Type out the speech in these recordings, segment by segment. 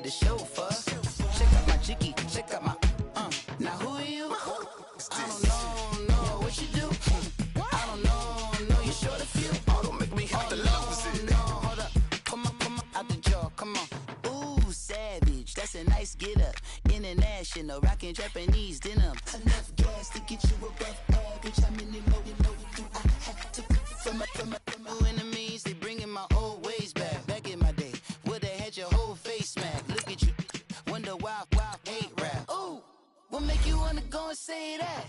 a chauffeur. Check out my jiggy, check out my, now who are you? I don't know what you do. I don't know you short a few. Oh, don't make me have to lose it. No, hold up, come on, out the jaw, come on. Ooh, savage, that's a nice get up. International, rockin' Japanese denim. Enough gas to get you above average. How many more you know do I have to from my enemies? They bringing my old ways back in my day. Woulda had your whole face smacked. Look at you, wonder why hate rap. Ooh, what make you wanna go and say that?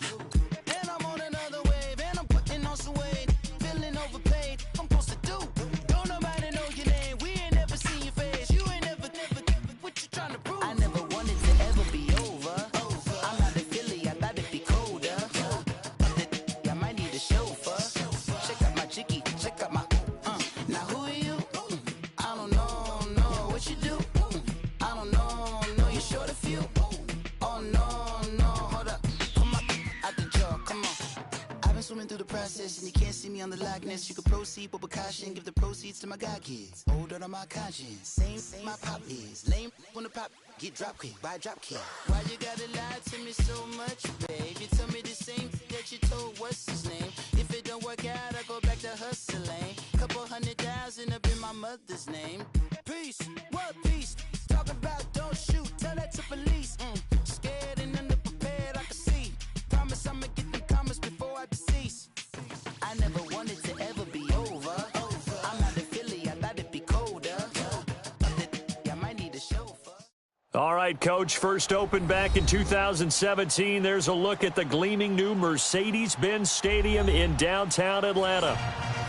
And I'm on another wave, and I'm putting on some weight. Feeling overpaid, I'm supposed to do. Don't nobody know your name, we ain't never seen your face. You ain't never, what you trying to prove? I never wanted to ever be over. I'm not a Philly, I thought it'd be colder. I might need a chauffeur. Check out my jiggy, check out my, now who are you? I don't know what you do. I don't know you short a few. Oh no, hold up, come on, out the jaw, come on. I've been swimming through the process and you can't see me on the likeness. You can proceed with precaution, give the proceeds to my god kids. Older on my conscience, same my pop is. Lame when the pop get drop quick, buy drop kick. Why you gotta lie to me so much, babe? You tell me the same that you told what's his name. If it don't work out, I go back to hustling. Couple 100,000 up in my mother's name. Peace, what peace? Talk about don't shoot, tell that to police. Scared and underprepared, I can see. Promise I'ma get them comments before I decease. I never wanted to ever be over. I'm not a Philly, I thought it'd be colder. I might need a chauffeur. All right, Coach, first opened back in 2017. There's a look at the gleaming new Mercedes-Benz Stadium in downtown Atlanta.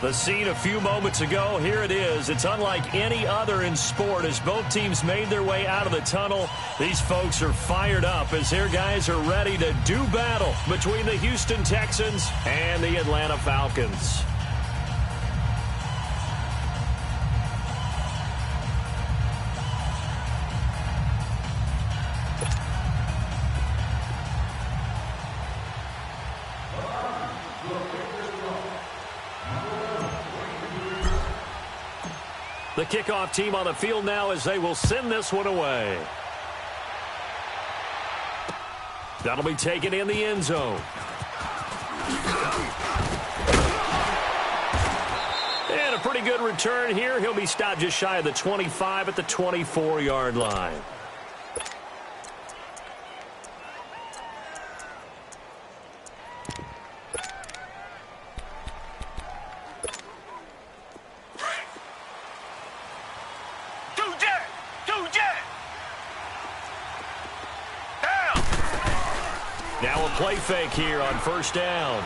The scene a few moments ago, here it is. It's unlike any other in sport as both teams made their way out of the tunnel. These folks are fired up as their guys are ready to do battle between the Houston Texans and the Atlanta Falcons. The kickoff team on the field now as they will send this one away. That'll be taken in the end zone. And a pretty good return here. He'll be stopped just shy of the 25 at the 24-yard line. Now a play fake here on first down.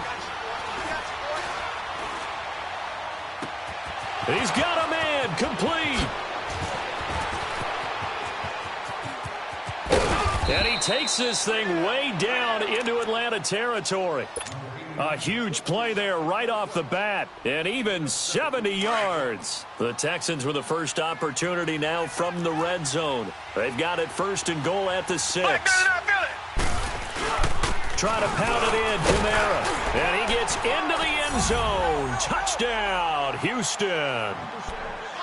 He's got a man, complete. And he takes this thing way down into Atlanta territory. A huge play there right off the bat, and even 70 yards. The Texans with the first opportunity now from the red zone. They've got it first and goal at the 6. Try to pound it in, Kamara. And he gets into the end zone. Touchdown, Houston.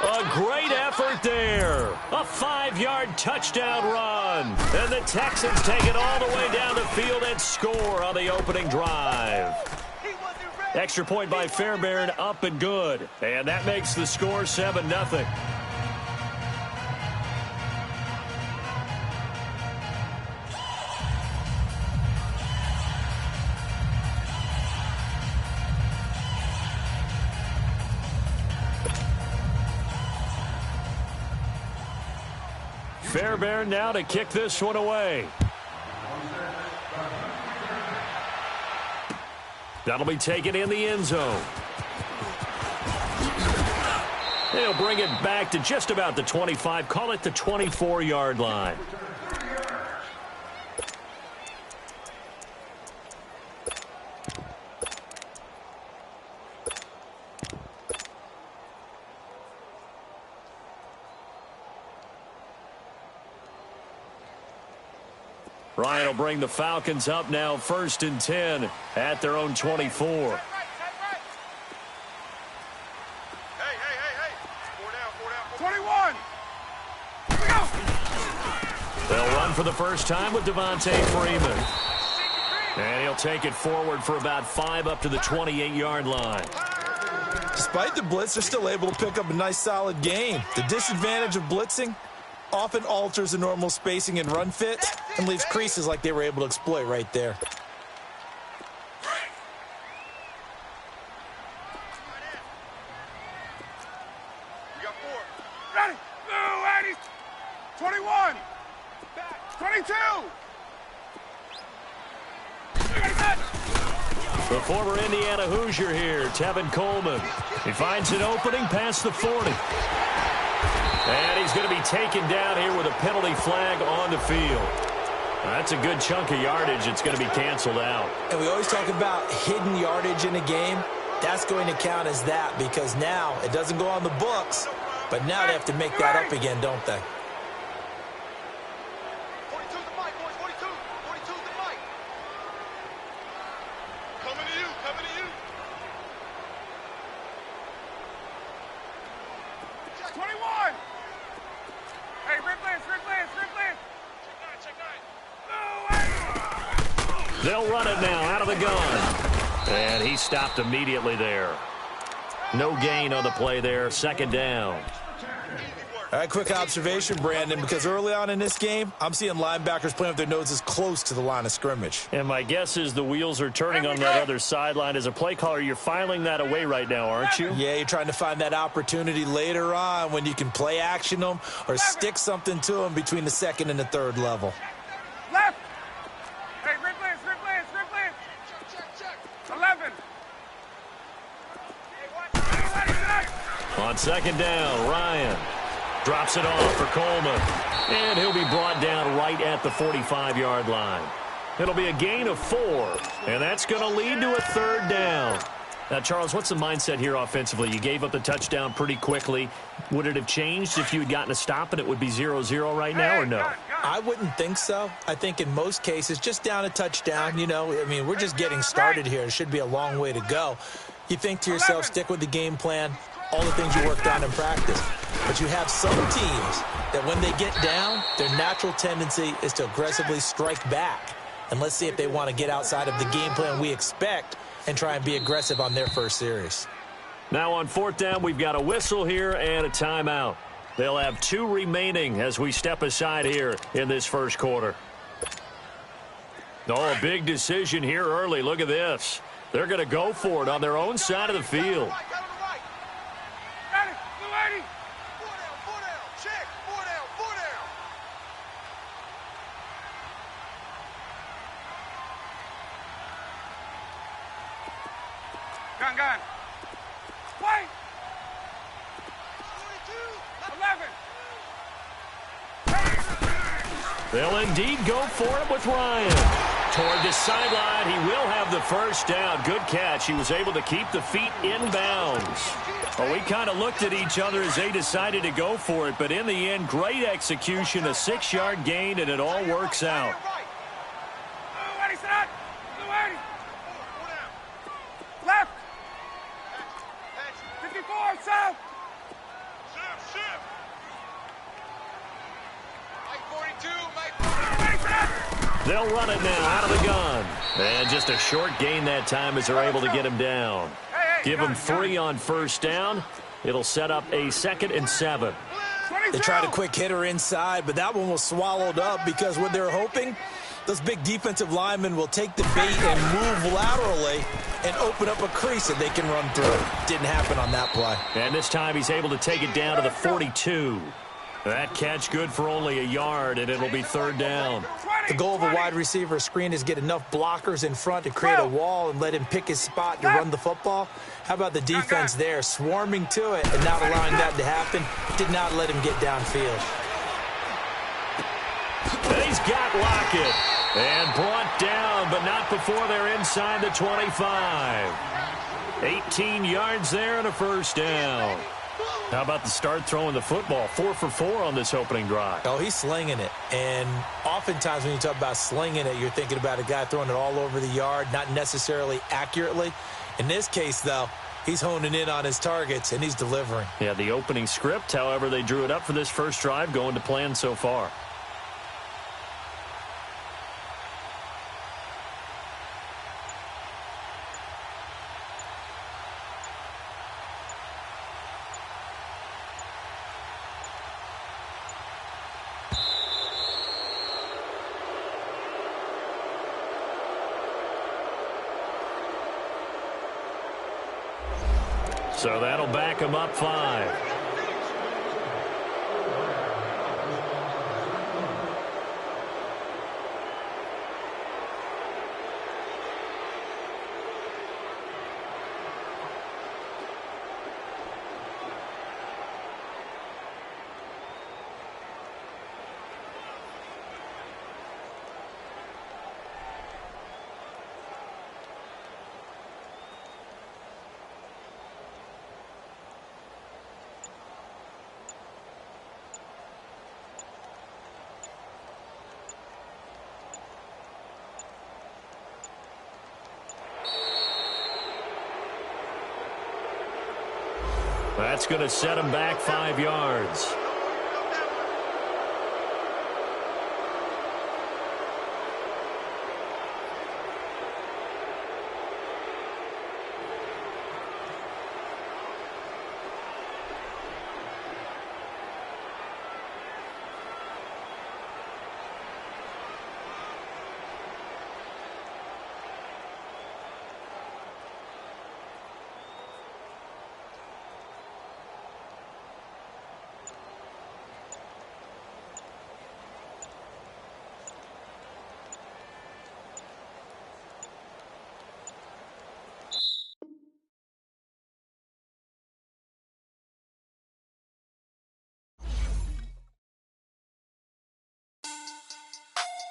A great effort there. A 5-yard touchdown run. And the Texans take it all the way down the field and score on the opening drive. Extra point by Fairbairn, up and good. And that makes the score 7-0. Fairbairn now to kick this one away. That'll be taken in the end zone. They'll bring it back to just about the 25. Call it the 24-yard line. Ryan will bring the Falcons up now, 1st and 10 at their own 24. Hey. 4 down. 21. Here we go. They'll run for the first time with Devontae Freeman. And he'll take it forward for about 5 up to the 28-yard line. Despite the blitz, they're still able to pick up a nice, solid gain. The disadvantage of blitzing often alters the normal spacing and run fit and leaves creases like they were able to exploit right there. We got 4. Ready? Go, 21. 22. The former Indiana Hoosier here, Tevin Coleman. He finds an opening past the 40. And he's going to be taken down here with a penalty flag on the field. That's a good chunk of yardage. It's going to be canceled out. And we always talk about hidden yardage in a game. That's going to count as that because now it doesn't go on the books, but now they have to make that up again, don't they? 42 the mic, boys. 42. 42 the mic. Coming to you. Coming to you. 21. Hey, Rip Lance. Check 9. They'll run it now out of the gun. And he stopped immediately there. No gain on the play there. Second down. All right, quick observation, Brandon, because early on in this game, I'm seeing linebackers playing with their noses close to the line of scrimmage. And my guess is the wheels are turning on that other sideline. As a play caller, you're filing that away right now, aren't you? Yeah, you're trying to find that opportunity later on when you can play action them or stick something to them between the second and the third level. Left. Hey, Rip Lance. Check. 11. On second down, Ryan drops it off for Coleman. And he'll be brought down right at the 45-yard line. It'll be a gain of 4, and that's going to lead to a third down. Now, Charles, what's the mindset here offensively? You gave up the touchdown pretty quickly. Would it have changed if you had gotten a stop and it would be 0-0 right now or no? I wouldn't think so. I think in most cases, just down a touchdown, we're just getting started here. It should be a long way to go. You think to yourself, stick with the game plan, all the things you worked on in practice. But you have some teams that when they get down, their natural tendency is to aggressively strike back. And let's see if they want to get outside of the game plan we expect and try and be aggressive on their first series. Now on fourth down, we've got a whistle here and a timeout. They'll have 2 remaining as we step aside here in this first quarter. Oh, a big decision here early. Look at this. They're going to go for it on their own side of the field. Gun. Wait. 11. They'll indeed go for it with Ryan. Toward the sideline, he will have the first down. Good catch. He was able to keep the feet in bounds. Well, we kind of looked at each other as they decided to go for it, but in the end, great execution, a 6-yard gain, and it all works out. Left. 54, south. Shift. Mike 42. They'll run it now out of the gun. And just a short gain that time as they're able to get him down. Give him 3 on first down. It'll set up a 2nd and 7. They tried a quick hitter inside, but that one was swallowed up because what they're hoping, those big defensive linemen will take the bait and move laterally and open up a crease that they can run through. Didn't happen on that play. And this time he's able to take it down to the 42. That catch good for only a yard, and it'll be third down. The goal of a wide receiver screen is get enough blockers in front to create a wall and let him pick his spot to run the football. How about the defense there, swarming to it and not allowing that to happen? Did not let him get downfield. And he's got Lockett. And brought down, but not before they're inside the 25. 18 yards there and a first down. How about the start throwing the football? 4 for 4 on this opening drive. Oh, he's slinging it. And oftentimes when you talk about slinging it, you're thinking about a guy throwing it all over the yard, not necessarily accurately. In this case, though, he's honing in on his targets, and he's delivering. Yeah, the opening script, however, they drew it up for this first drive, going to plan so far. So that'll back them up 5. That's going to set him back 5 yards.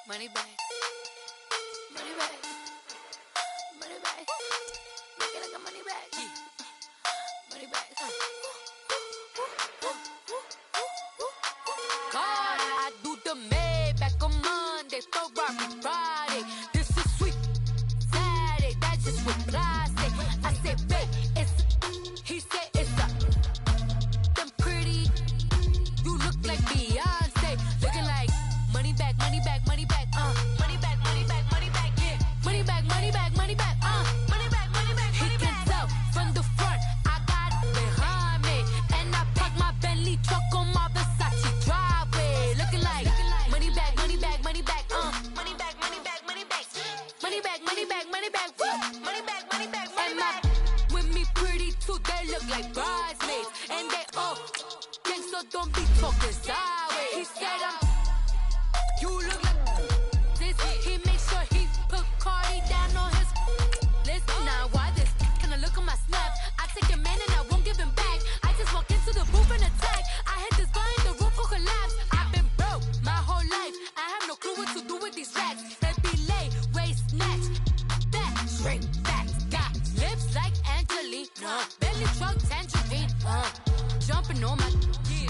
Money back. Money back. Money back. Make it like a money back. Money back. God, I do the Maybach on Monday, Ferrari Friday. This is sweet Saturday. That's just what I say. I said, babe, it's. He said it's a. Them pretty. You look like Beyonce. Looking like money back, money back, money back. Money back, money back, money back, yeah. Money back, money back, money back, money back, money back, money back. He can tell from the front, I got it behind me. And I park my Bentley truck on my Versace driveway. Looking like money back, money back, money back, money back, money back, money back. Money back, money back, money back, money back, money back, money back. With me pretty too, they look like bridesmaids. And they all gang, so don't be talking sideways. He said you look like this. He makes sure he put Cardi down on his list. Now why this? Can I look at my snap? I take a man and I won't give him back. I just walk into the booth and attack. I hit this guy in the roof will collapse. I've been broke my whole life. I have no clue what to do with these racks. They be lay, waist snatch, back, straight back. Got lips like Angelina, belly truck tangerine, jumping on my.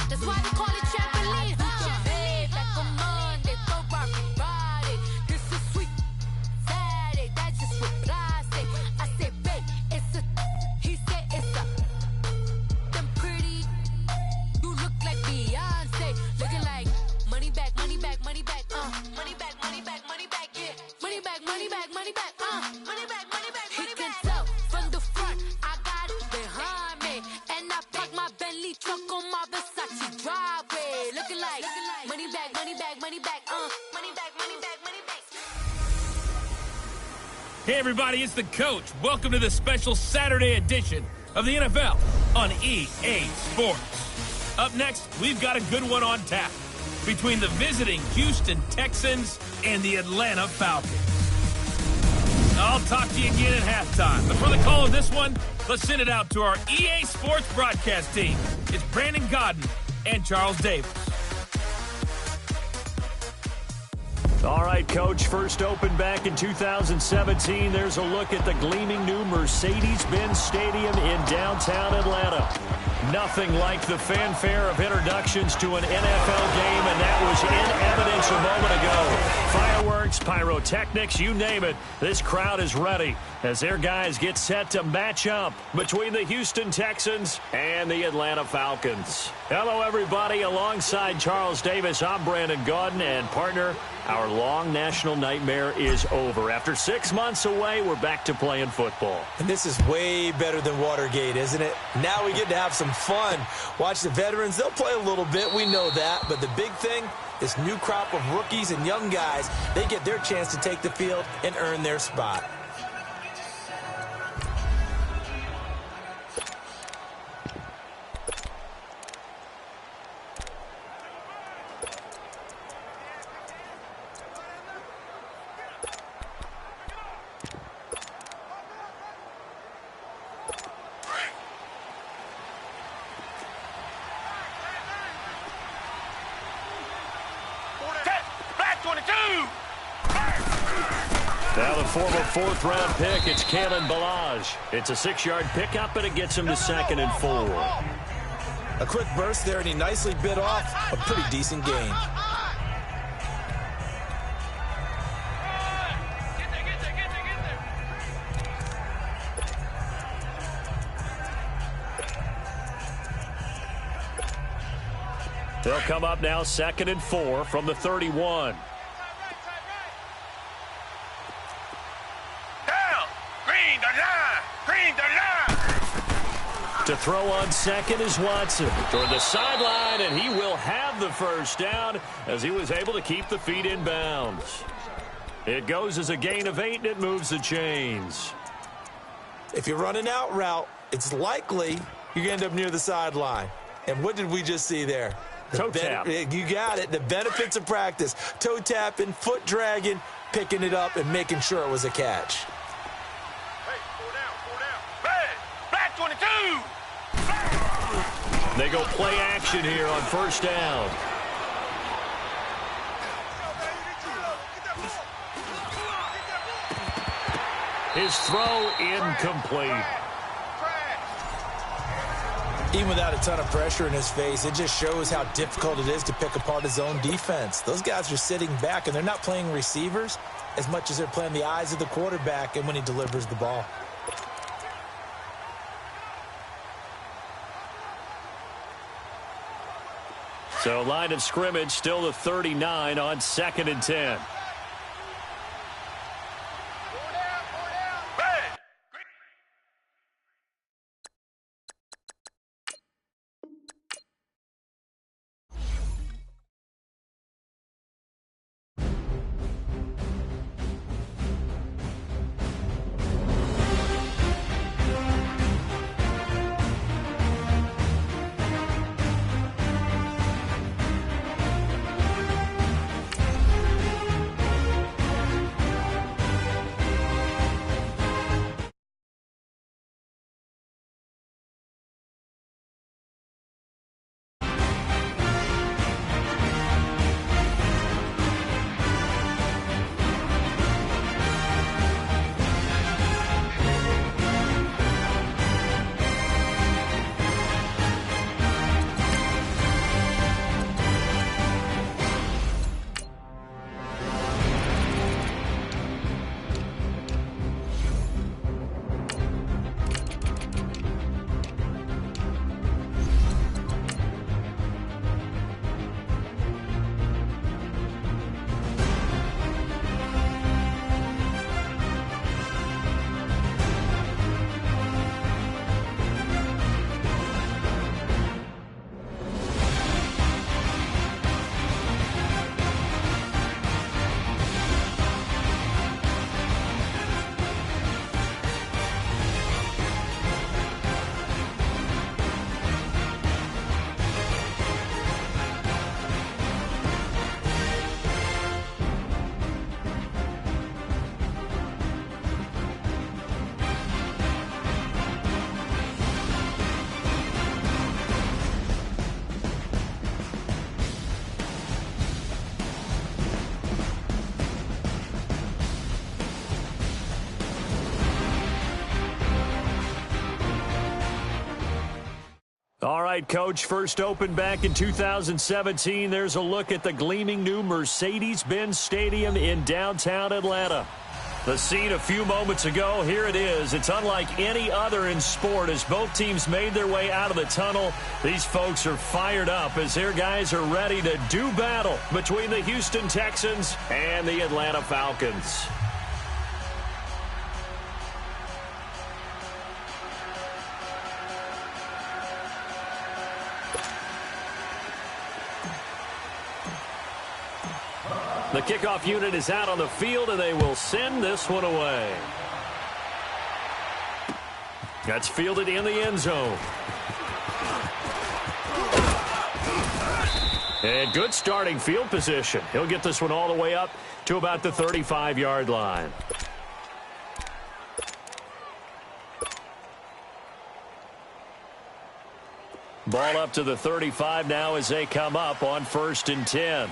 That's why they call it trampoline. Back on Monday, Ferrari Friday. This is sweet Saturday. That's just what I say. I say, babe, it's a. He said it's a. Them pretty. You look like Beyonce. Looking like money back, money back, money back. Money back, money back, money back, yeah. Money back, money back, money back. Money back, money back, money back. He can tell from the front, I got it behind me. And I park my Bentley truck on my Versace driveway. Looking like money back, money back, money back. Money back, money back, money back. Hey everybody, it's the coach. Welcome to the special Saturday edition of the NFL on EA Sports. Up next, we've got a good one on tap between the visiting Houston Texans and the Atlanta Falcons. I'll talk to you again at halftime. But for the call of this one, let's send it out to our EA Sports broadcast team. It's Brandon Godden and Charles Davis. All right, Coach, first opened back in 2017. There's a look at the gleaming new Mercedes-Benz Stadium in downtown Atlanta. Nothing like the fanfare of introductions to an NFL game, and that was in evidence a moment ago. Fireworks, pyrotechnics, you name it. This crowd is ready as their guys get set to match up between the Houston Texans and the Atlanta Falcons. Hello, everybody. Alongside Charles Davis, I'm Brandon Gaudin, and partner, our long national nightmare is over. After 6 months away, we're back to playing football. And this is way better than Watergate, isn't it? Now we get to have some fun. Watch the veterans. They'll play a little bit. We know that. But the big thing, this new crop of rookies and young guys, they get their chance to take the field and earn their spot. Now the former fourth-round pick, it's Kalen Ballage. It's a 6-yard pickup, and it gets him to 2nd and 4. A quick burst there, and he nicely bit off a pretty decent gain. They'll come up now 2nd and 4 from the 31. To throw on second is Watson toward the sideline, and he will have the first down as he was able to keep the feet in bounds. It goes as a gain of 8, and it moves the chains. If you run an out route, it's likely you're going to end up near the sideline. And what did we just see there? Toe tap. You got it. The benefits of practice. Toe tapping, foot dragging, picking it up, and making sure it was a catch. Hey, 4 down. Red, black 22. They go play action here on first down. His throw incomplete. Even without a ton of pressure in his face, it just shows how difficult it is to pick apart his own defense. Those guys are sitting back, and they're not playing receivers as much as they're playing the eyes of the quarterback and when he delivers the ball. So line of scrimmage still the 39 on 2nd and 10. All right, Coach, first opened back in 2017. There's a look at the gleaming new Mercedes-Benz Stadium in downtown Atlanta. The scene a few moments ago, here it is. It's unlike any other in sport as both teams made their way out of the tunnel. These folks are fired up as their guys are ready to do battle between the Houston Texans and the Atlanta Falcons. The kickoff unit is out on the field, and they will send this one away. That's fielded in the end zone. And good starting field position. He'll get this one all the way up to about the 35-yard line. Ball up to the 35 now as they come up on 1st and 10.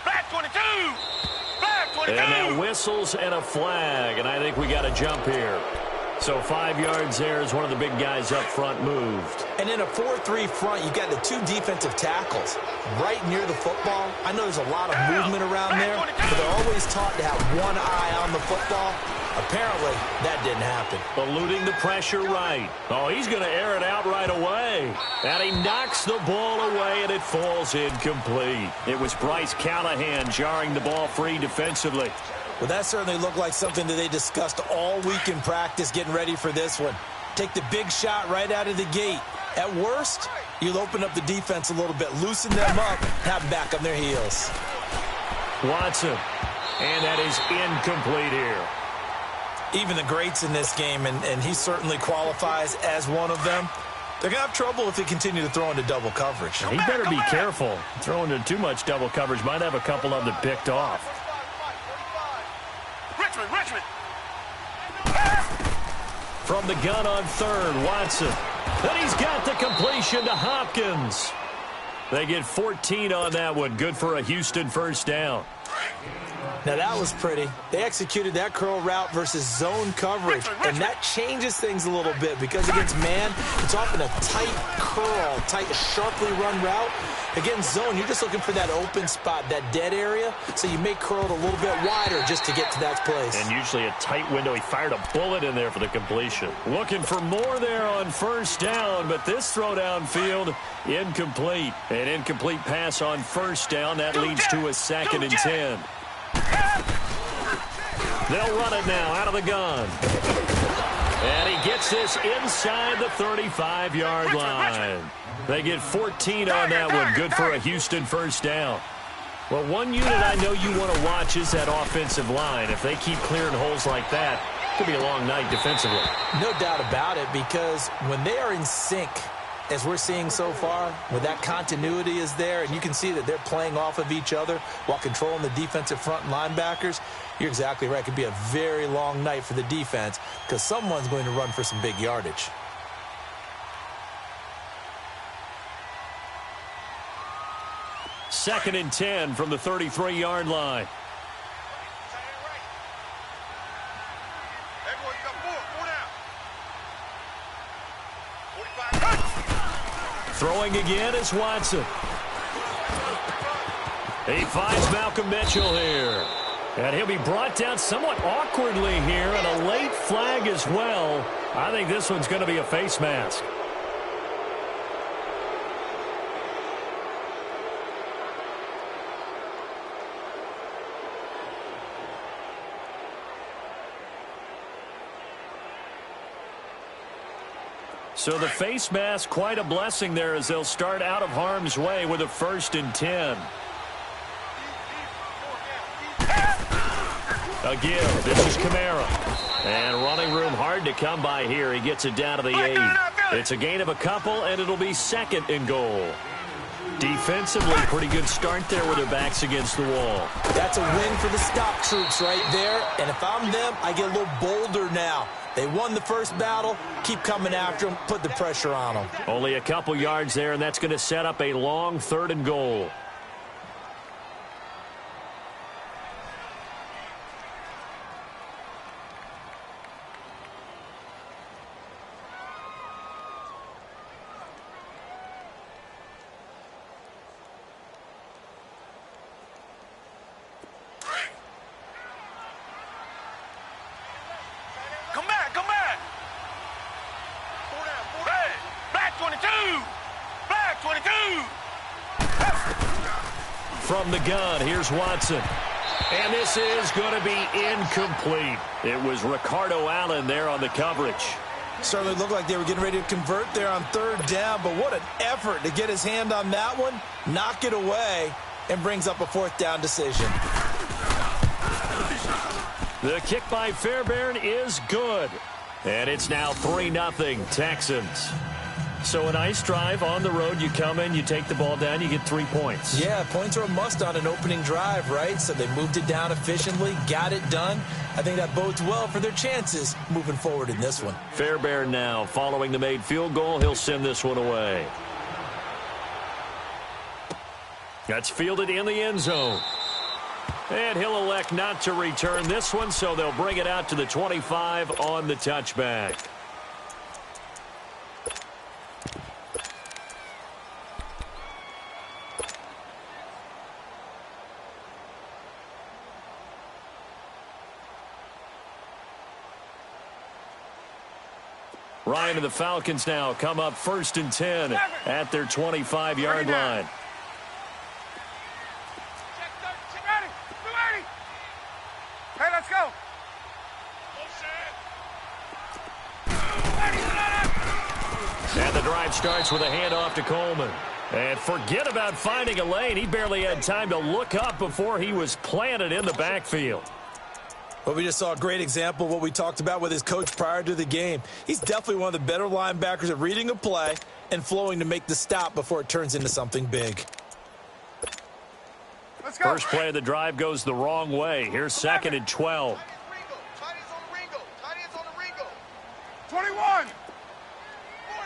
Black 22. And now whistles and a flag, and I think we got a jump here. So 5 yards there as one of the big guys up front moved. And in a 4-3 front, you got the 2 defensive tackles right near the football. I know there's a lot of movement around there, but they're always taught to have one eye on the football. Apparently, that didn't happen. Eluding the pressure right. Oh, he's going to air it out right away. And he knocks the ball away, and it falls incomplete. It was Bryce Callahan jarring the ball free defensively. Well, that certainly looked like something that they discussed all week in practice getting ready for this one. Take the big shot right out of the gate. At worst, you'll open up the defense a little bit, loosen them up, have them back on their heels. Watson. And that is incomplete here. Even the greats in this game, and he certainly qualifies as one of them, they're going to have trouble if they continue to throw into double coverage. He better be careful. Throwing into too much double coverage might have a couple of them picked off. Richmond. From the gun on third, Watson. Then he's got the completion to Hopkins. They get 14 on that one. Good for a Houston first down. Now, that was pretty. They executed that curl route versus zone coverage, and that changes things a little bit because against man, it's often a tight curl, sharply run route. Against zone, you're just looking for that open spot, that dead area, so you may curl it a little bit wider just to get to that place. And usually a tight window. He fired a bullet in there for the completion. Looking for more there on first down, but this throw downfield, incomplete. An incomplete pass on first down. That leads to a 2nd and 10. They'll run it now out of the gun. And he gets this inside the 35-yard line. They get 14 on that one. Good for a Houston first down. Well, one unit I know you want to watch is that offensive line. If they keep clearing holes like that, it could be a long night defensively. No doubt about it, because when they are in sync, as we're seeing so far, where that continuity is there, and you can see that they're playing off of each other while controlling the defensive front and linebackers, you're exactly right. It could be a very long night for the defense because someone's going to run for some big yardage. Second and 10 from the 33-yard line. Throwing again is Watson. He finds Malcolm Mitchell here. And he'll be brought down somewhat awkwardly here, and a late flag as well. I think this one's going to be a face mask. So the face mask, quite a blessing there as they'll start out of harm's way with a 1st and 10. Again, this is Kamara. And running room hard to come by here. He gets it down to the 8. It's a gain of a couple, and it'll be 2nd and goal. Defensively, pretty good start there with their backs against the wall. That's a win for the stop troops right there. And if I'm them, I get a little bolder now. They won the first battle. Keep coming after them. Put the pressure on them. Only a couple yards there, and that's going to set up a long 3rd and goal. From the gun, here's Watson. And this is going to be incomplete. It was Ricardo Allen there on the coverage. Certainly looked like they were getting ready to convert there on 3rd down, but what an effort to get his hand on that one, knock it away, and brings up a 4th down decision. The kick by Fairbairn is good. And it's now 3-0 Texans. So a nice drive on the road. You come in, you take the ball down, you get 3 points. Yeah, points are a must on an opening drive, right? So they moved it down efficiently, got it done. I think that bodes well for their chances moving forward in this one. Fairbairn now following the made field goal. He'll send this one away. That's fielded in the end zone. And he'll elect not to return this one, so they'll bring it out to the 25 on the touchback. Ryan and the Falcons now come up 1st and 10 at their 25-yard line. Hey, let's go. And the drive starts with a handoff to Coleman. And forget about finding a lane. He barely had time to look up before he was planted in the backfield. Well, we just saw a great example of what we talked about with his coach prior to the game. He's definitely one of the better linebackers at reading a play and flowing to make the stop before it turns into something big. Let's go. First play of the drive goes the wrong way. Here's 2nd and 12. 21. 4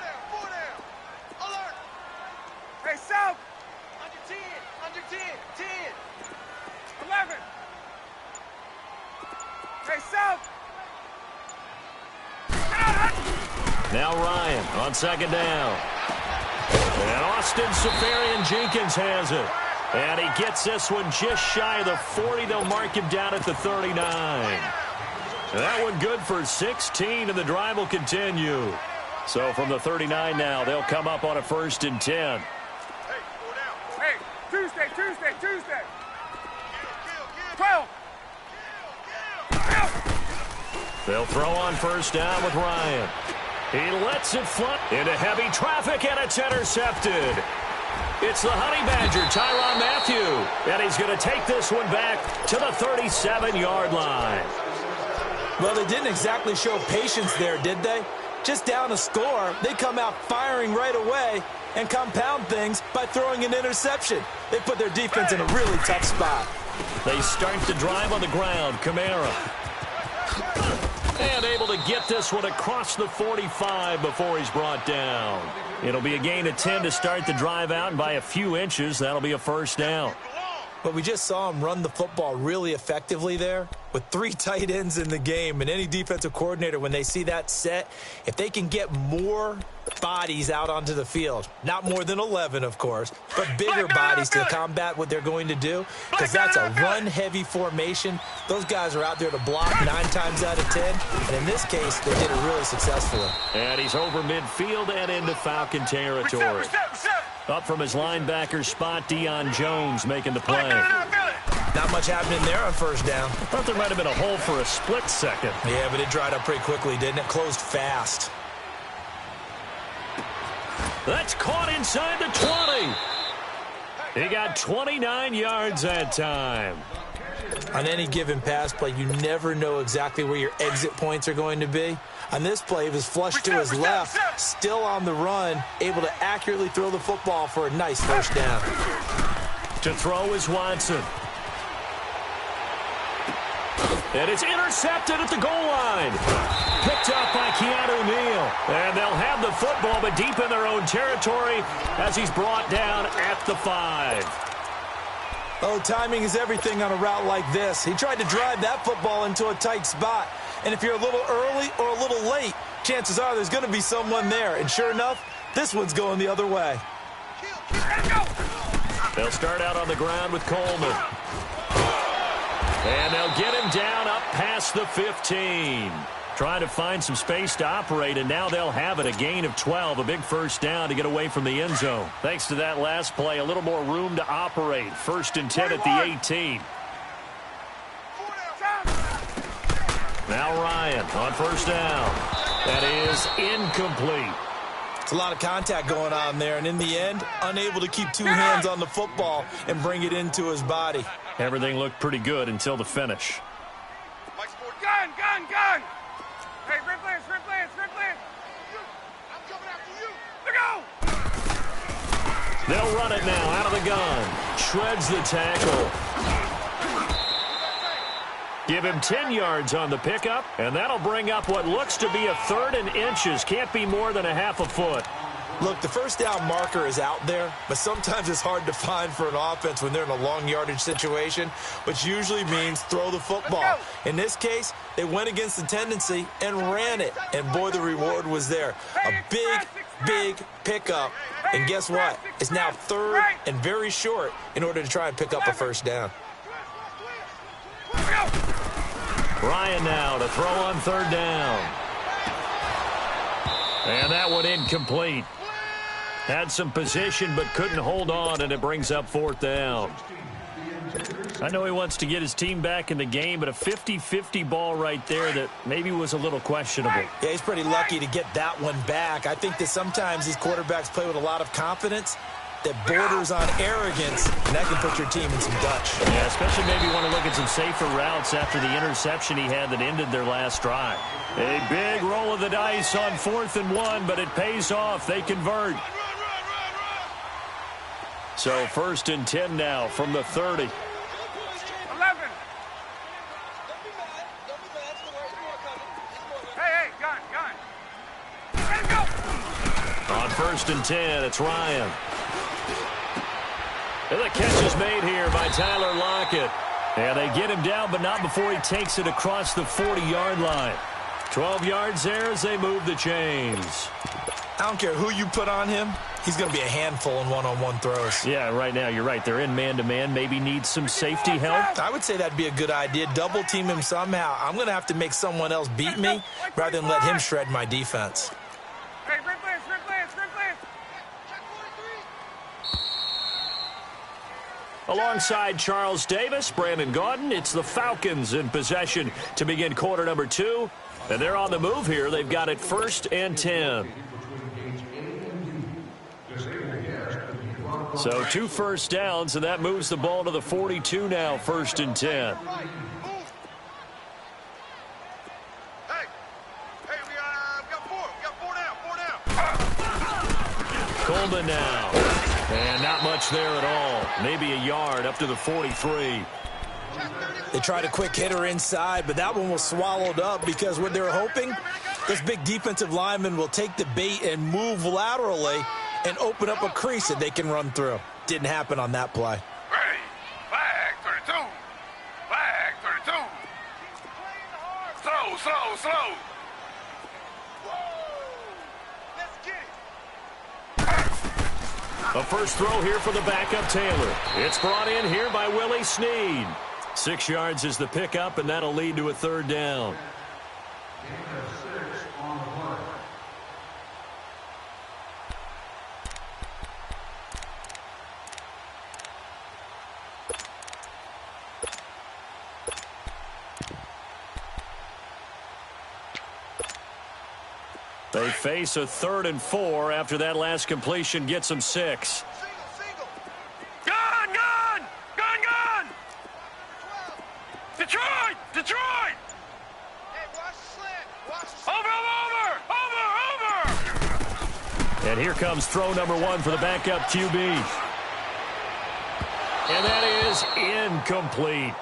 down. Alert. Hey, South. Under 10. 10. 11. Hey, South. Now Ryan on 2nd down. And Austin Safarian-Jenkins has it. And he gets this one just shy of the 40. They'll mark him down at the 39. That one good for 16, and the drive will continue. So from the 39 now, they'll come up on a 1st and 10. Hey, 4 down. Hey, Tuesday. 12. They'll throw on 1st down with Ryan. He lets it fly into heavy traffic, and it's intercepted. It's the Honey Badger, Tyrann Mathieu, and he's going to take this one back to the 37-yard line. Well, they didn't exactly show patience there, did they? Just down a score, they come out firing right away and compound things by throwing an interception. They put their defense in a really tough spot. They start the drive on the ground. Kamara. And able to get this one across the 45 before he's brought down. It'll be a gain of 10 to start the drive out, and by a few inches, that'll be a 1st down. But we just saw him run the football really effectively there with 3 tight ends in the game. And any defensive coordinator, when they see that set, if they can get more bodies out onto the field, not more than 11, of course, but bigger bodies to combat what they're going to do, because that's a run-heavy formation. Those guys are out there to block 9 times out of 10. And in this case, they did it really successfully. And he's over midfield and into Falcon territory. Up from his linebacker spot, Deion Jones making the play. Not much happening there on 1st down. Thought there might have been a hole for a split second. Yeah, but it dried up pretty quickly, didn't it? Closed fast. That's caught inside the 20. He got 29 yards that time. On any given pass play, you never know exactly where your exit points are going to be. On this play, he was flushed to his left, still on the run, able to accurately throw the football for a nice 1st down. To throw is Watson. And it's intercepted at the goal line. Picked up by Keanu Neal. And they'll have the football, but deep in their own territory as he's brought down at the 5. Oh, timing is everything on a route like this. He tried to drive that football into a tight spot. And if you're a little early or a little late, chances are there's going to be someone there. And sure enough, this one's going the other way. They'll start out on the ground with Coleman. And they'll get him down up past the 15. Trying to find some space to operate, and now they'll have it. A gain of 12, a big 1st down to get away from the end zone. Thanks to that last play, a little more room to operate. 1st and 10 at the 18. Now Ryan on 1st down. That is incomplete. It's a lot of contact going on there, and in the end, unable to keep 2 hands on the football and bring it into his body. Everything looked pretty good until the finish. Gun! Hey, Ripley! I'm coming after you! Look out! They'll run it now out of the gun. Shreds the tackle. Give him 10 yards on the pickup, and that'll bring up what looks to be a 3rd and inches. Can't be more than a half a foot. Look, the first down marker is out there, but sometimes it's hard to find for an offense when they're in a long yardage situation, which usually means throw the football. In this case, they went against the tendency and ran it, and boy, the reward was there. A big pickup, and guess what? It's now third and very short in order to try and pick up a first down. Ryan now to throw on third down. And that one incomplete. Had some position but couldn't hold on, and it brings up fourth down. I know he wants to get his team back in the game, but a 50-50 ball right there that maybe was a little questionable. Yeah, he's pretty lucky to get that one back. I think that sometimes these quarterbacks play with a lot of confidence that borders on arrogance, and that can put your team in some Dutch. Yeah, especially maybe want to look at some safer routes after the interception he had that ended their last drive. A big roll of the dice on 4th and 1, but it pays off. They convert. So 1st and 10 now from the 30. 11. Hey, gun. Ready to go. On 1st and 10, it's Ryan. And the catch is made here by Tyler Lockett. And they get him down, but not before he takes it across the 40-yard line. 12 yards there as they move the chains. I don't care who you put on him. He's going to be a handful in one-on-one throws. Yeah, right now, you're right. They're in man-to-man. Maybe needs some safety help. I would say that'd be a good idea. Double-team him somehow. I'm going to have to make someone else beat me rather than let him shred my defense. Hey, red blitz. Alongside Charles Davis, Brandon Gaudin, it's the Falcons in possession to begin quarter number 2. And they're on the move here. They've got it 1st and 10. So 2 first downs, and that moves the ball to the 42 now, 1st and 10. Hey, we got 4. We got 4 down. Coleman now. And not much there at all. Maybe a yard up to the 43. They tried a quick hitter inside, but that one was swallowed up because what they're hoping, this big defensive lineman will take the bait and move laterally and open up a crease that they can run through. Didn't happen on that play. Ready. Flag 32. Flag 32. Slow. Let's get it. A first throw here for the backup Taylor. It's brought in here by Willie Snead. 6 yards is the pickup, and that'll lead to a 3rd down. They face a 3rd and 4 after that last completion gets them 6. Detroit! Hey, watch the slant. Over! And here comes throw number 1 for the backup QB. And that is incomplete.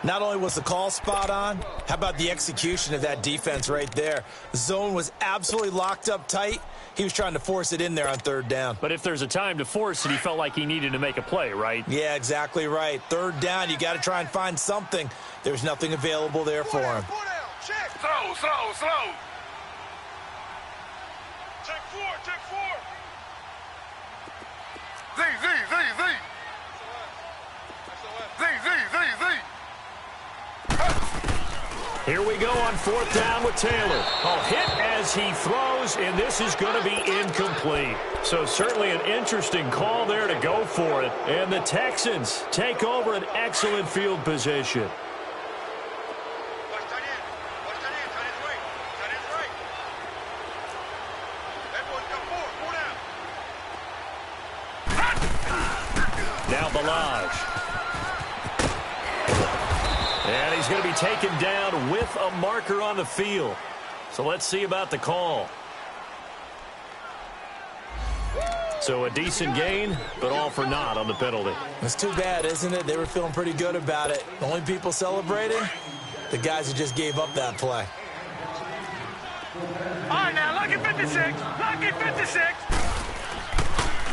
Not only was the call spot on, how about the execution of that defense right there? The zone was absolutely locked up tight. He was trying to force it in there on 3rd down. But if there's a time to force it, he felt like he needed to make a play, right? Yeah, exactly right. 3rd down, you got to try and find something. There's nothing available there for him. Slow. Check 4. Z. Here we go on 4th down with Taylor. A hit as he throws, and this is going to be incomplete. So certainly an interesting call there to go for it. And the Texans take over an excellent field position. Now Balaj. And he's going to be taken down with a marker on the field. So let's see about the call. So a decent gain, but all for naught on the penalty. It's too bad, isn't it? They were feeling pretty good about it. The only people celebrating, the guys who just gave up that play. All right, now, lucky 56.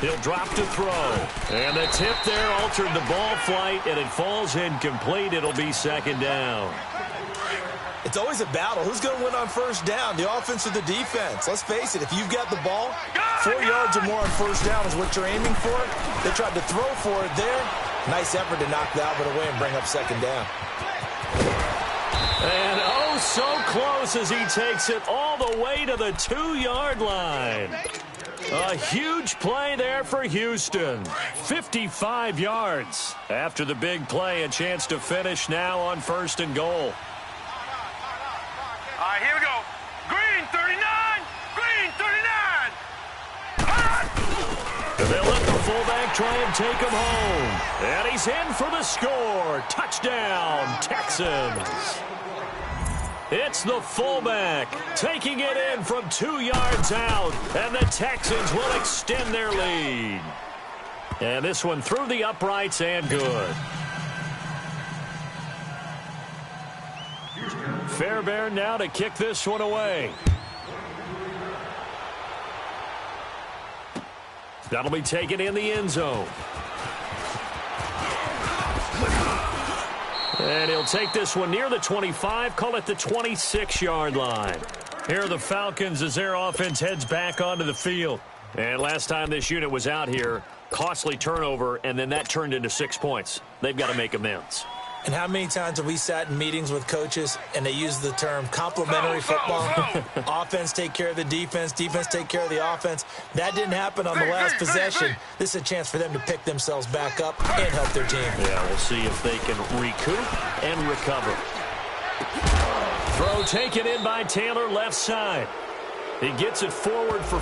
He'll drop to throw. And the tip there altered the ball flight, and it falls incomplete. It'll be second down. It's always a battle. Who's going to win on first down, the offense or the defense? Let's face it, if you've got the ball, 4 yards or more on first down is what you're aiming for. They tried to throw for it there. Nice effort to knock Albert away and bring up second down. And oh, so close as he takes it all the way to the 2-yard line. A huge play there for Houston. 55 yards. After the big play, a chance to finish now on first and goal. All right, here we go. Green 39. Green 39. They'll let the fullback try and take him home. And he's in for the score. Touchdown, Texans. It's the fullback taking it in from 2 yards out, and the Texans will extend their lead. And this one through the uprights and good. Fairbairn now to kick this one away. That'll be taken in the end zone. And he'll take this one near the 25, call it the 26-yard line. Here are the Falcons as their offense heads back onto the field. And last time this unit was out here, costly turnover, and then that turned into 6 points. They've got to make amends. And how many times have we sat in meetings with coaches and they use the term complementary football? Offense take care of the defense, defense take care of the offense. That didn't happen on the last possession. This is a chance for them to pick themselves back up and help their team. Yeah, we'll see if they can recoup and recover. Throw taken in by Taylor, left side. He gets it forward for...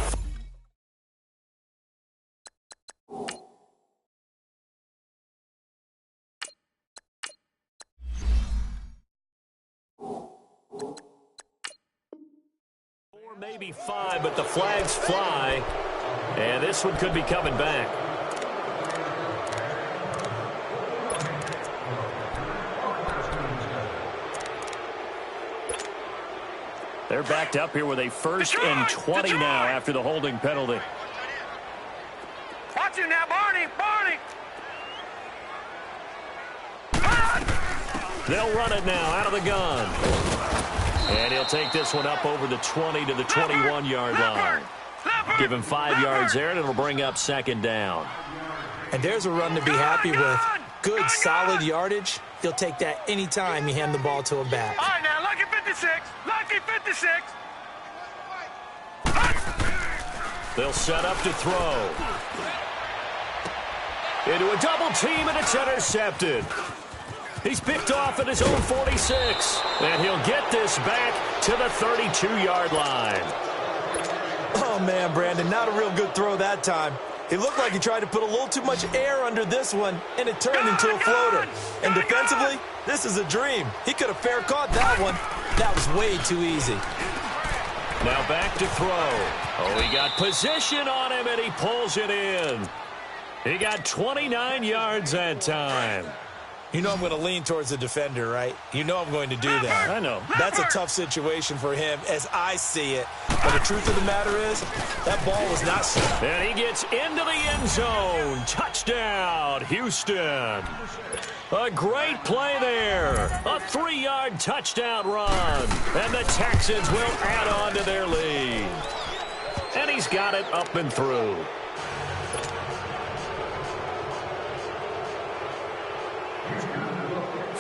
maybe 5, but the flags fly, and this one could be coming back. They're backed up here with a 1st and 20 now after the holding penalty. Watch you now, Barney. They'll run it now out of the gun. And he'll take this one up over the 20 to the 21-yard line. Give him 5 yards there, and it'll bring up second down. And there's a run to be happy with. Good, solid yardage. He'll take that anytime you hand the ball to a back. All right, now, lucky 56. Lucky 56. They'll set up to throw. Into a double team, and it's intercepted. He's picked off at his own 46. And he'll get this back to the 32-yard line. Oh, man, Brandon, not a real good throw that time. It looked like he tried to put a little too much air under this one, and it turned into a floater. And defensively, this is a dream. He could have fair caught that one. That was way too easy. Now back to throw. Oh, he got position on him, and he pulls it in. He got 29 yards that time. You know I'm going to lean towards the defender, right? You know I'm going to do that. I know. That's a tough situation for him as I see it. But the truth of the matter is, that ball was not... And he gets into the end zone. Touchdown, Houston. A great play there. A 3-yard touchdown run. And the Texans will add on to their lead. And he's got it up and through.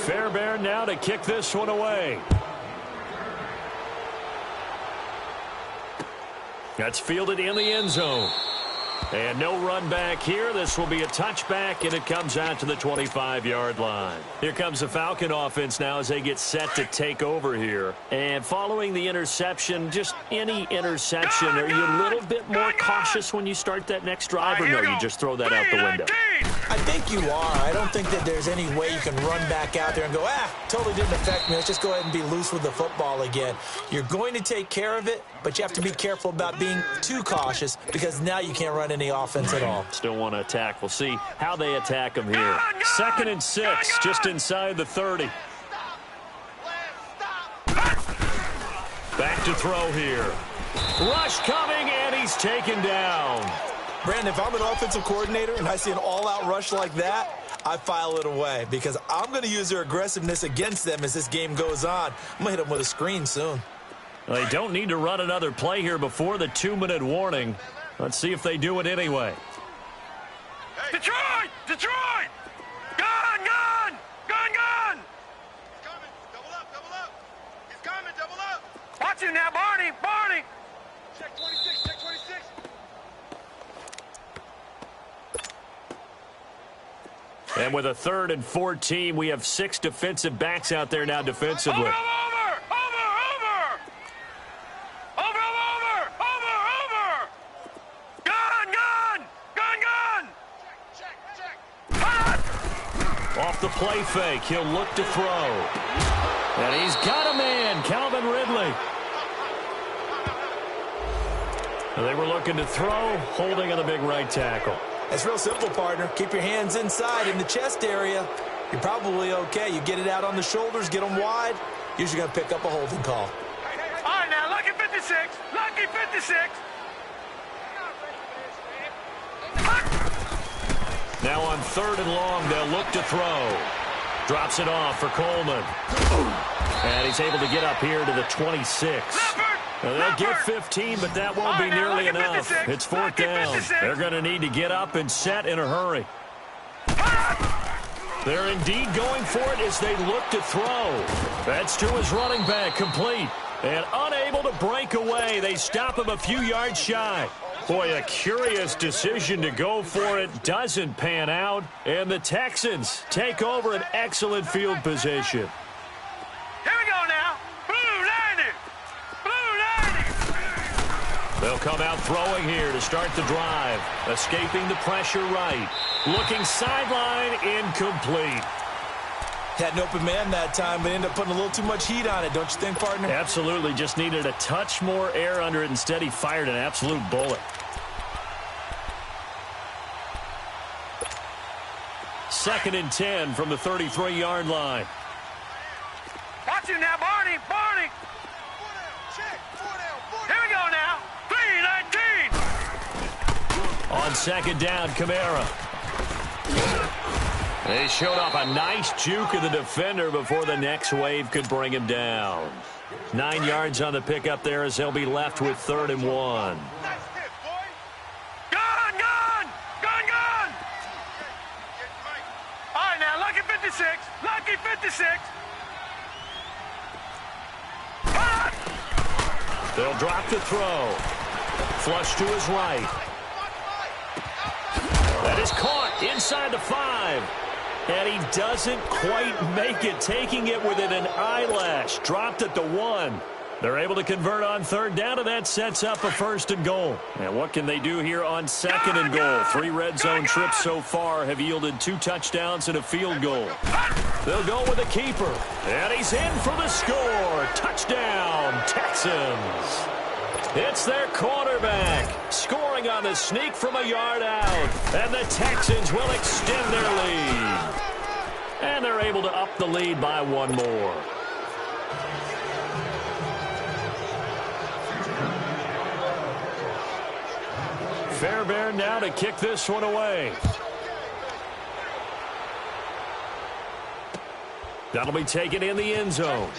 Fairbairn now to kick this one away. That's fielded in the end zone. And no run back here. This will be a touchback, and it comes out to the 25-yard line. Here comes the Falcon offense now as they get set to take over here. And following the interception, just any interception, are you a little bit more cautious when you start that next drive, or no, you just throw that out the window? I think you are. I don't think that there's any way you can run back out there and go, totally didn't affect me. Let's just go ahead and be loose with the football again. You're going to take care of it, but you have to be careful about being too cautious because now you can't run any offense at all. Still want to attack. We'll see how they attack them here. 2nd and 6, just inside the 30. Back to throw here. Rush coming, and he's taken down. Brandon, if I'm an offensive coordinator and I see an all-out rush like that, I file it away because I'm going to use their aggressiveness against them as this game goes on. I'm going to hit them with a screen soon. Well, they don't need to run another play here before the 2-minute warning. Let's see if they do it anyway. Detroit! Detroit! Gun! Gun! Gun! Gun! He's coming. Double up. Double up. He's coming. Double up. Watch him now, Barney! Barney! Check 26. Check 26. And with a 3rd and 14, we have 6 defensive backs out there now defensively. Over! Over! Over! Over! Over! Over! Over! Gun! Gun! Gun! Gun! Check. Check. Cut! Off the play fake, he'll look to throw. And he's got a man, Calvin Ridley. They were looking to throw, holding on the big right tackle. It's real simple, partner. Keep your hands inside in the chest area. You're probably okay. You get it out on the shoulders, get them wide. Usually going to pick up a holding call. All right, now, Lucky 56. Lucky 56. Now on 3rd and long, they'll look to throw. Drops it off for Coleman. And he's able to get up here to the 26. They'll get 15, but that won't be nearly enough. It's 4th down. They're going to need to get up and set in a hurry. They're indeed going for it as they look to throw. That's to his running back, complete. And unable to break away. They stop him a few yards shy. Boy, a curious decision to go for it. Doesn't pan out. And the Texans take over an excellent field position. Here we go now. Blue 90. Blue 90. They'll come out throwing here to start the drive. Escaping the pressure right. Looking sideline, incomplete. Had an open man that time, but ended up putting a little too much heat on it, don't you think, partner? Absolutely. Just needed a touch more air under it. Instead, he fired an absolute bullet. Second and 10 from the 33-yard line. Watch him now, Barney. Barney. Check. 4 down. Here we go now. 3-19. On second down, Kamara. They showed off a nice juke of the defender before the next wave could bring him down. 9 yards on the pickup there as they'll be left with 3rd and 1. Gun, gun, gun, gun. All right, now, Lucky 56. Lucky 56. Cut. They'll drop the throw. Flush to his right. That is caught inside the 5. And he doesn't quite make it, taking it within an eyelash. Dropped at the 1. They're able to convert on 3rd down, and that sets up a 1st and goal. And what can they do here on 2nd and goal? 3 red zone trips so far have yielded 2 touchdowns and a field goal. They'll go with a keeper. And he's in for the score. Touchdown, Texans. It's their quarterback, scoring on the sneak from a yard out. And the Texans will extend their lead. And they're able to up the lead by 1 more. Fairbairn now to kick this one away. That'll be taken in the end zone.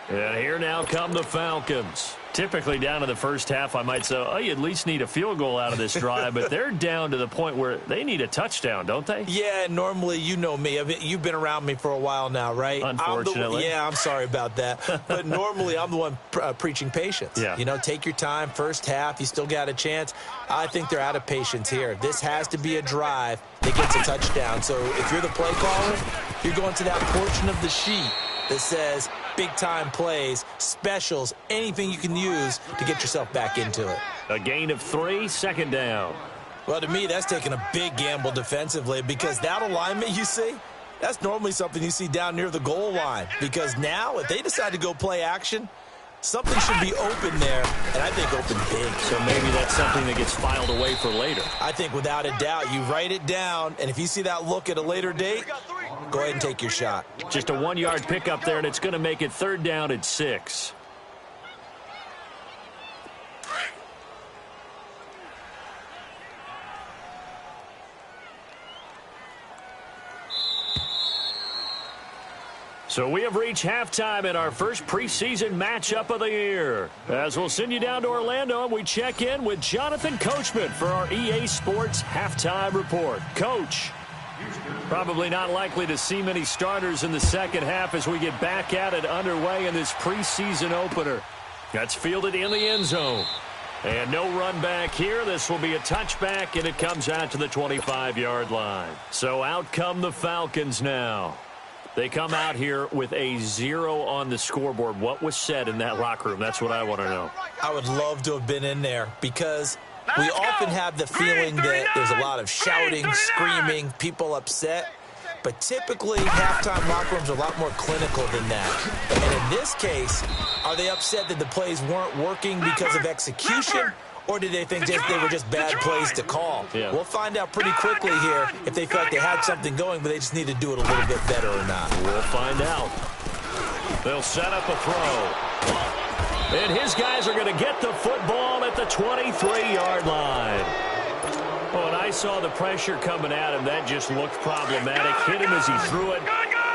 And here now come the Falcons. Typically down in the first half, I might say, oh, you at least need a field goal out of this drive. But they're down to the point where they need a touchdown, don't they? Yeah, normally, you know me. You've been around me for a while now, right? Unfortunately. I'm sorry about that. But normally, I'm the one preaching patience. Yeah. You know, take your time. First half, you still got a chance. I think they're out of patience here. This has to be a drive that gets a touchdown. So if you're the play caller, you're going to that portion of the sheet that says big-time plays, specials, anything you can use to get yourself back into it. A gain of 3, 2nd down. Well, to me, that's taking a big gamble defensively because that alignment you see, that's normally something you see down near the goal line. Because now, if they decide to go play action, something should be open there, and I think open big. So maybe that's something that gets filed away for later. I think without a doubt, you write it down, and if you see that look at a later date, Go ahead and take your shot. Just a 1-yard pickup there, and it's going to make it 3rd down and 6. So we have reached halftime in our first preseason matchup of the year. As we'll send you down to Orlando, and we check in with Jonathan Coachman for our EA Sports Halftime Report. Coach, probably not likely to see many starters in the second half as we get back at it underway in this preseason opener. That's fielded in the end zone. And no run back here. This will be a touchback, and it comes out to the 25-yard line. So out come the Falcons now. They come out here with a 0 on the scoreboard. What was said in that locker room? That's what I want to know. I would love to have been in there because we often have the feeling that there's a lot of shouting, screaming, people upset. But typically, halftime locker rooms are a lot more clinical than that. And in this case, are they upset that the plays weren't working because of execution? Or did they think they were just bad plays to call? Yeah. We'll find out pretty quickly here if they felt like they had something going, but they just need to do it a little bit better or not. We'll find out. They'll set up a throw. And his guys are going to get the football at the 23-yard line. Oh, and I saw the pressure coming at him. That just looked problematic. Hit him as he threw it,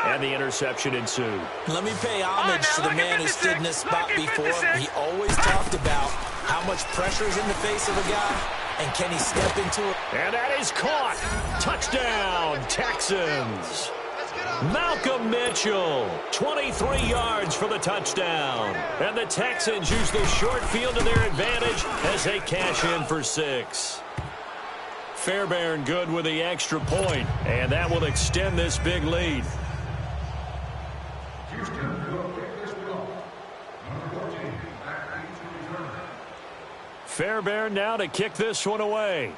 and the interception ensued. Let me pay homage to the man who stood in this spot before. He always talked about how much pressure is in the face of a guy, and can he step into it? And that is caught. Touchdown, Texans. Malcolm Mitchell, 23 yards for the touchdown. And the Texans use the short field to their advantage as they cash in for 6. Fairbairn good with the extra point, and that will extend this big lead. Fairbairn now to kick this one away.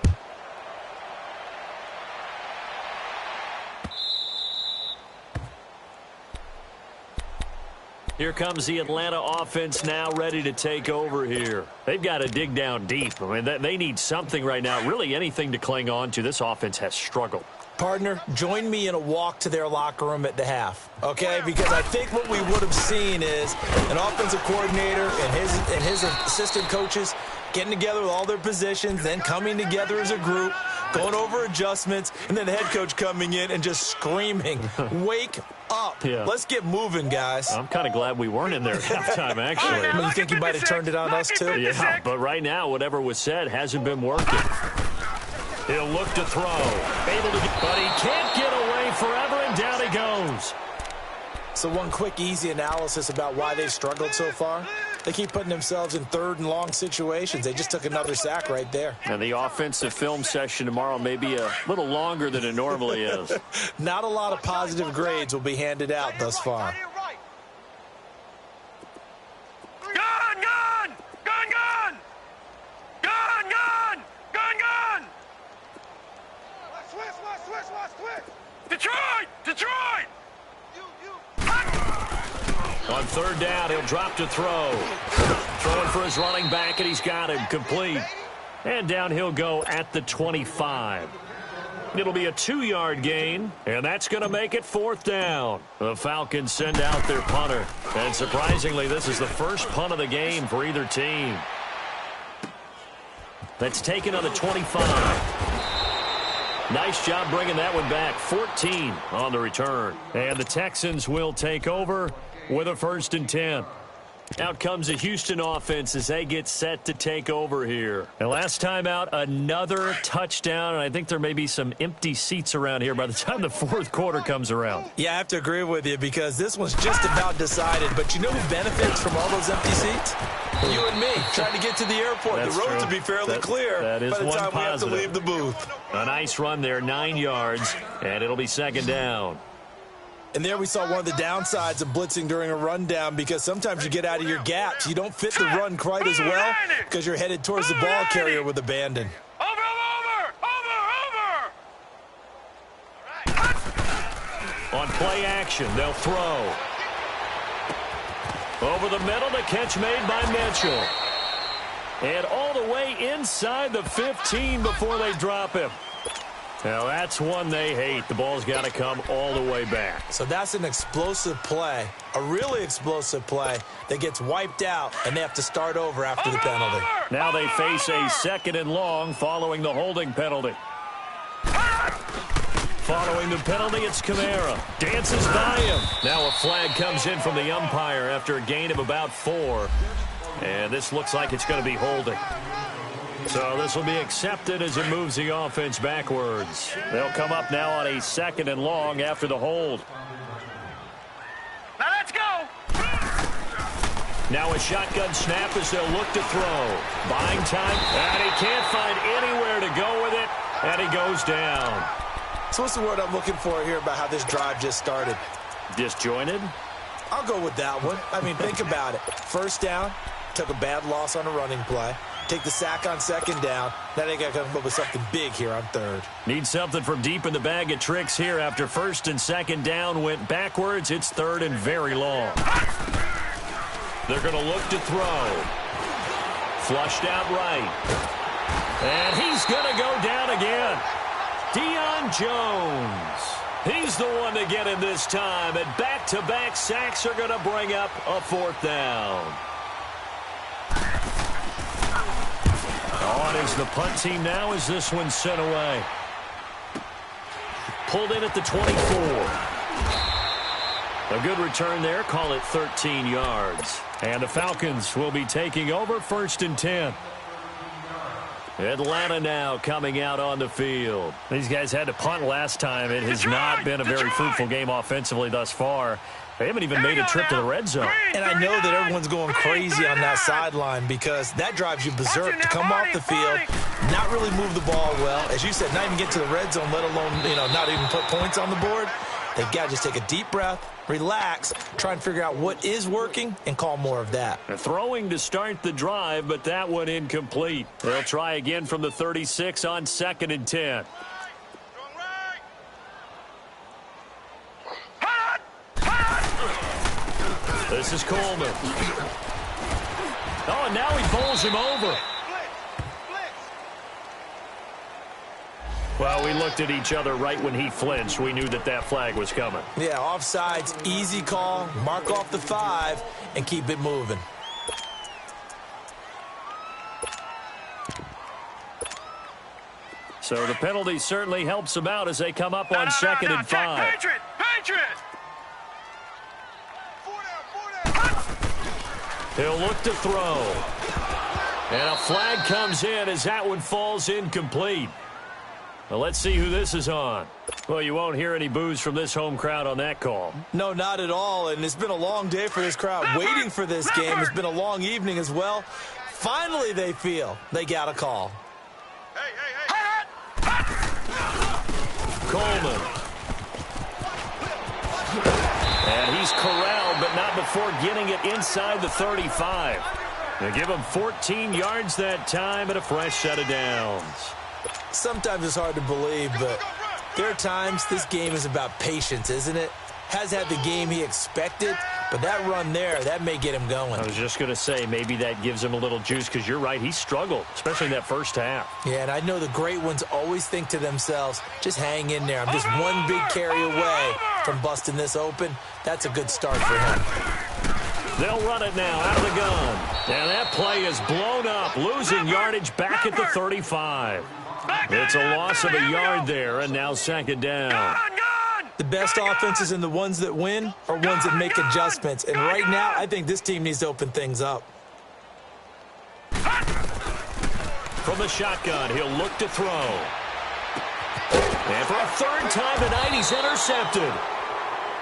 Here comes the Atlanta offense now ready to take over here. They've got to dig down deep. I mean, they need something right now, really anything to cling on to. This offense has struggled. Partner, join me in a walk to their locker room at the half, okay? Because I think what we would have seen is an offensive coordinator and his assistant coaches getting together with all their positions, then coming together as a group, going over adjustments, and then the head coach coming in and just screaming, wake up. Yeah. Let's get moving, guys. I'm kind of glad we weren't in there at halftime, actually. You think you might have turned it on us, too? Yeah, but right now, whatever was said hasn't been working. He'll look to throw. But he can't get away forever, and down he goes. So one quick, easy analysis about why they've struggled so far. They keep putting themselves in 3rd and long situations. They just took another sack right there. And the offensive film session tomorrow may be a little longer than it normally is. Not a lot of positive grades will be handed out thus far. Detroit! On 3rd down, he'll drop to throw. Throwing for his running back, and he's got him complete. And down he'll go at the 25. It'll be a 2-yard gain, and that's going to make it 4th down. The Falcons send out their punter. And surprisingly, this is the first punt of the game for either team. That's taken on the 25. Nice job bringing that one back. 14 on the return. And the Texans will take over with a 1st and 10. Out comes the Houston offense as they get set to take over here. And last time out, another touchdown. And I think there may be some empty seats around here by the time the 4th quarter comes around. Yeah, I have to agree with you because this one's just about decided. But you know who benefits from all those empty seats? You and me, trying to get to the airport. That's the roads true. will be fairly clear that is by the one time positive. we have to leave the booth. A nice run there, 9 yards, and it'll be 2nd down. And there we saw one of the downsides of blitzing during a rundown because sometimes you get out of your gaps. You don't fit the run quite as well because you're headed towards the ball carrier with abandon. On play action, they'll throw. Over the middle, the catch made by Mitchell. And all the way inside the 15 before they drop him. Now that's one they hate. The ball's got to come all the way back. So that's an explosive play, a really explosive play that gets wiped out, and they have to start over after the penalty. Now they face a 2nd and long following the holding penalty. Following the penalty, it's Kamara. Dances by him. Now a flag comes in from the umpire after a gain of about 4. And this looks like it's going to be holding. So this will be accepted as it moves the offense backwards. They'll come up now on a 2nd and long after the hold. Now let's go. Now a shotgun snap as they'll look to throw. Buying time, and he can't find anywhere to go with it, and he goes down. So what's the word I'm looking for here about how this drive just started? Disjointed? I'll go with that one. I mean, think about it. First down, took a bad loss on a running play. Take the sack on 2nd down. Now they got to come up with something big here on 3rd. Need something from deep in the bag of tricks here after 1st and 2nd down went backwards. It's 3rd and very long. They're going to look to throw. Flushed out right. And he's going to go down again. Deion Jones. He's the one to get him this time. And back-to-back sacks are going to bring up a 4th down. On is the punt team now as this one's sent away. Pulled in at the 24. A good return there. Call it 13 yards. And the Falcons will be taking over 1st and 10. Atlanta now coming out on the field. These guys had to punt last time. It has not been a very fruitful game offensively thus far. They haven't even made a trip to the red zone. And I know that everyone's going crazy on that sideline because that drives you berserk to come off the field, not really move the ball well. As you said, not even get to the red zone, let alone, not even put points on the board. They've got to just take a deep breath, relax, try and figure out what is working, and call more of that. Throwing to start the drive, but that one incomplete. They'll try again from the 36 on 2nd and 10. This is Coleman. Oh, and now he bowls him over. Well, we looked at each other right when he flinched. We knew that that flag was coming. Yeah, offsides, easy call, mark off the 5, and keep it moving. So the penalty certainly helps them out as they come up on 2nd and 5. Patriot! He'll look to throw. And a flag comes in as that one falls incomplete. Well, let's see who this is on. Well, you won't hear any boos from this home crowd on that call. No, not at all, and it's been a long day for this crowd waiting for this game. It's been a long evening as well. Finally, they feel they got a call. Coleman. And he's corralled, but not before getting it inside the 35. They give him 14 yards that time and a fresh set of downs. Sometimes it's hard to believe, but there are times this game is about patience, isn't it? Has had the game he expected, but that run there, that may get him going. I was just going to say, maybe that gives him a little juice, because you're right, he struggled, especially in that first half. Yeah, and I know the great ones always think to themselves, just hang in there. I'm just one big carry away from busting this open. That's a good start for him. They'll run it now out of the gun. And that play is blown up, losing yardage back at the 35. It's a loss of a yard there, and now 2nd down. The best offenses and the ones that win are ones that make adjustments. And right now, I think this team needs to open things up. From the shotgun, he'll look to throw. And for a 3rd time tonight, he's intercepted.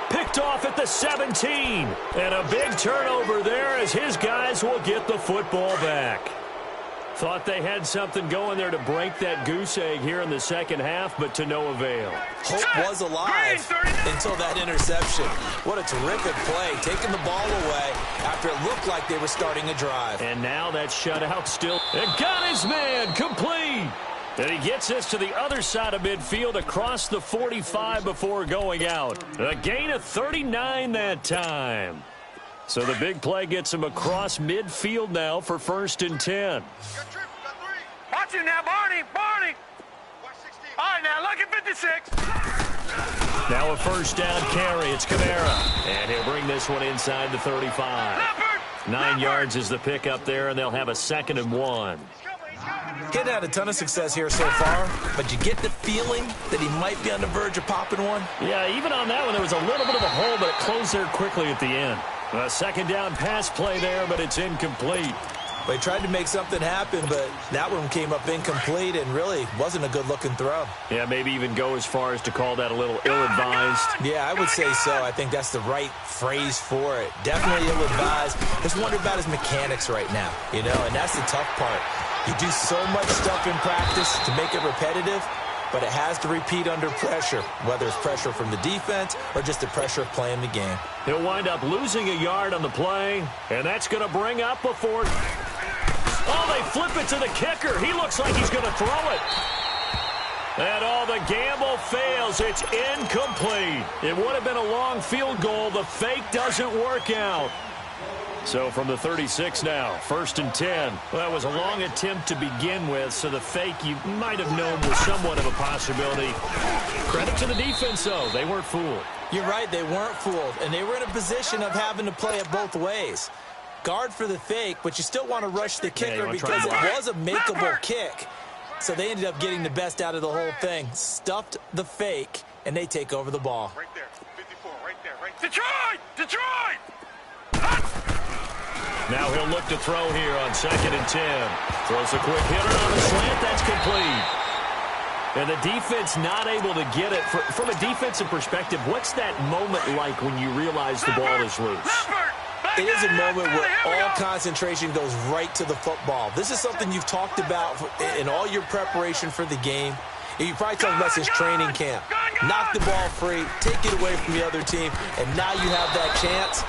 Picked off at the 17. And a big turnover there as his guys will get the football back. Thought they had something going there to break that goose egg here in the second half, but to no avail. Hope was alive until that interception. What a terrific play, taking the ball away after it looked like they were starting a drive. And now that shutout still. And got his man complete. And he gets us to the other side of midfield across the 45 before going out. A gain of 39 that time. So the big play gets him across midfield now for 1st and 10. Watch it now, Barney! All right, now look at 56. Now a first down carry. It's Kamara. And he'll bring this one inside the 35. 9 yards is the pickup there, and they'll have a 2nd and 1. Kid had a ton of success here so far, but you get the feeling that he might be on the verge of popping one. Yeah, even on that one, there was a little bit of a hole, but it closed there quickly at the end. A 2nd down pass play there, but it's incomplete. They tried to make something happen, but that one came up incomplete and really wasn't a good-looking throw. Yeah, maybe even go as far as to call that a little ill-advised. Yeah, I would say so. I think that's the right phrase for it. Definitely ill-advised. Just wonder about his mechanics right now, you know, and that's the tough part. You do so much stuff in practice to make it repetitive, but it has to repeat under pressure, whether it's pressure from the defense or just the pressure of playing the game. He'll wind up losing a yard on the play, and that's going to bring up a 4th. Oh, they flip it to the kicker. He looks like he's going to throw it. And all the gamble fails. It's incomplete. It would have been a long field goal. The fake doesn't work out. So from the 36 now, 1st and 10. Well, that was a long attempt to begin with, so the fake you might have known was somewhat of a possibility. Credit to the defense, though. They weren't fooled. You're right, they weren't fooled, and they were in a position of having to play it both ways. Guard for the fake, but you still want to rush the kicker because it was a makeable kick. So they ended up getting the best out of the whole thing. Stuffed the fake, and they take over the ball. Right there, 54, right there, right there. Detroit! Detroit! Now he'll look to throw here on 2nd and 10. Throws a quick hitter on the slant. That's complete. And the defense not able to get it. From a defensive perspective, what's that moment like when you realize the ball is loose? It is a moment where all concentration goes right to the football. This is something you've talked about in all your preparation for the game. You probably talked about since training camp. Knock the ball free, take it away from the other team, and now you have that chance.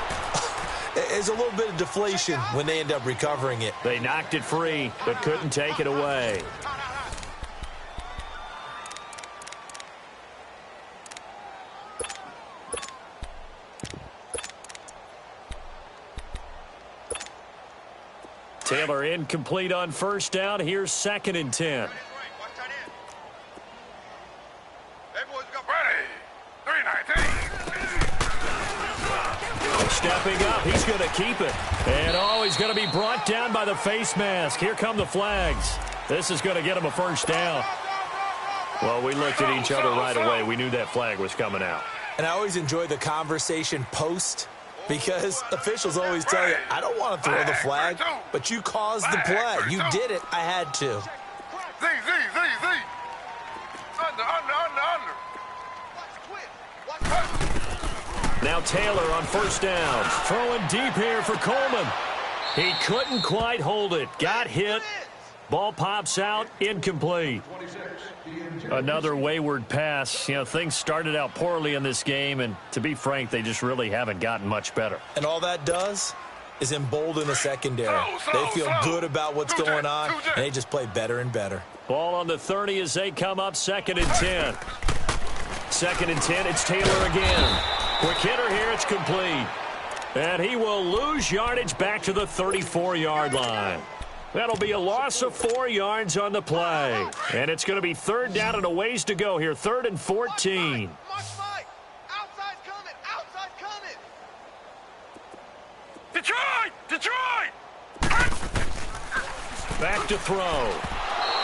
There's a little bit of deflation when they end up recovering it. They knocked it free, but couldn't take it away. Taylor incomplete on 1st down. Here's 2nd and 10. Stepping up, he's going to keep it. And he's going to be brought down by the face mask. Here come the flags. This is going to get him a 1st down. Well, we looked at each other right away. We knew that flag was coming out. And I always enjoy the conversation post, because officials always tell you, I don't want to throw the flag, but you caused the play. You did it. I had to. Z. Under. Now Taylor on 1st down. Throwing deep here for Coleman. He couldn't quite hold it. Got hit. Ball pops out. Incomplete. Another wayward pass. You know, things started out poorly in this game, and to be frank, they just really haven't gotten much better. And all that does is embolden the secondary. They feel good about what's going on, and they just play better and better. Ball on the 30 as they come up 2nd and 10. 2nd and 10, it's Taylor again. Quick hitter here, it's complete. And he will lose yardage back to the 34-yard line. That'll be a loss of 4 yards on the play. And it's going to be 3rd down and a ways to go here. 3rd and 14. Detroit! Back to throw.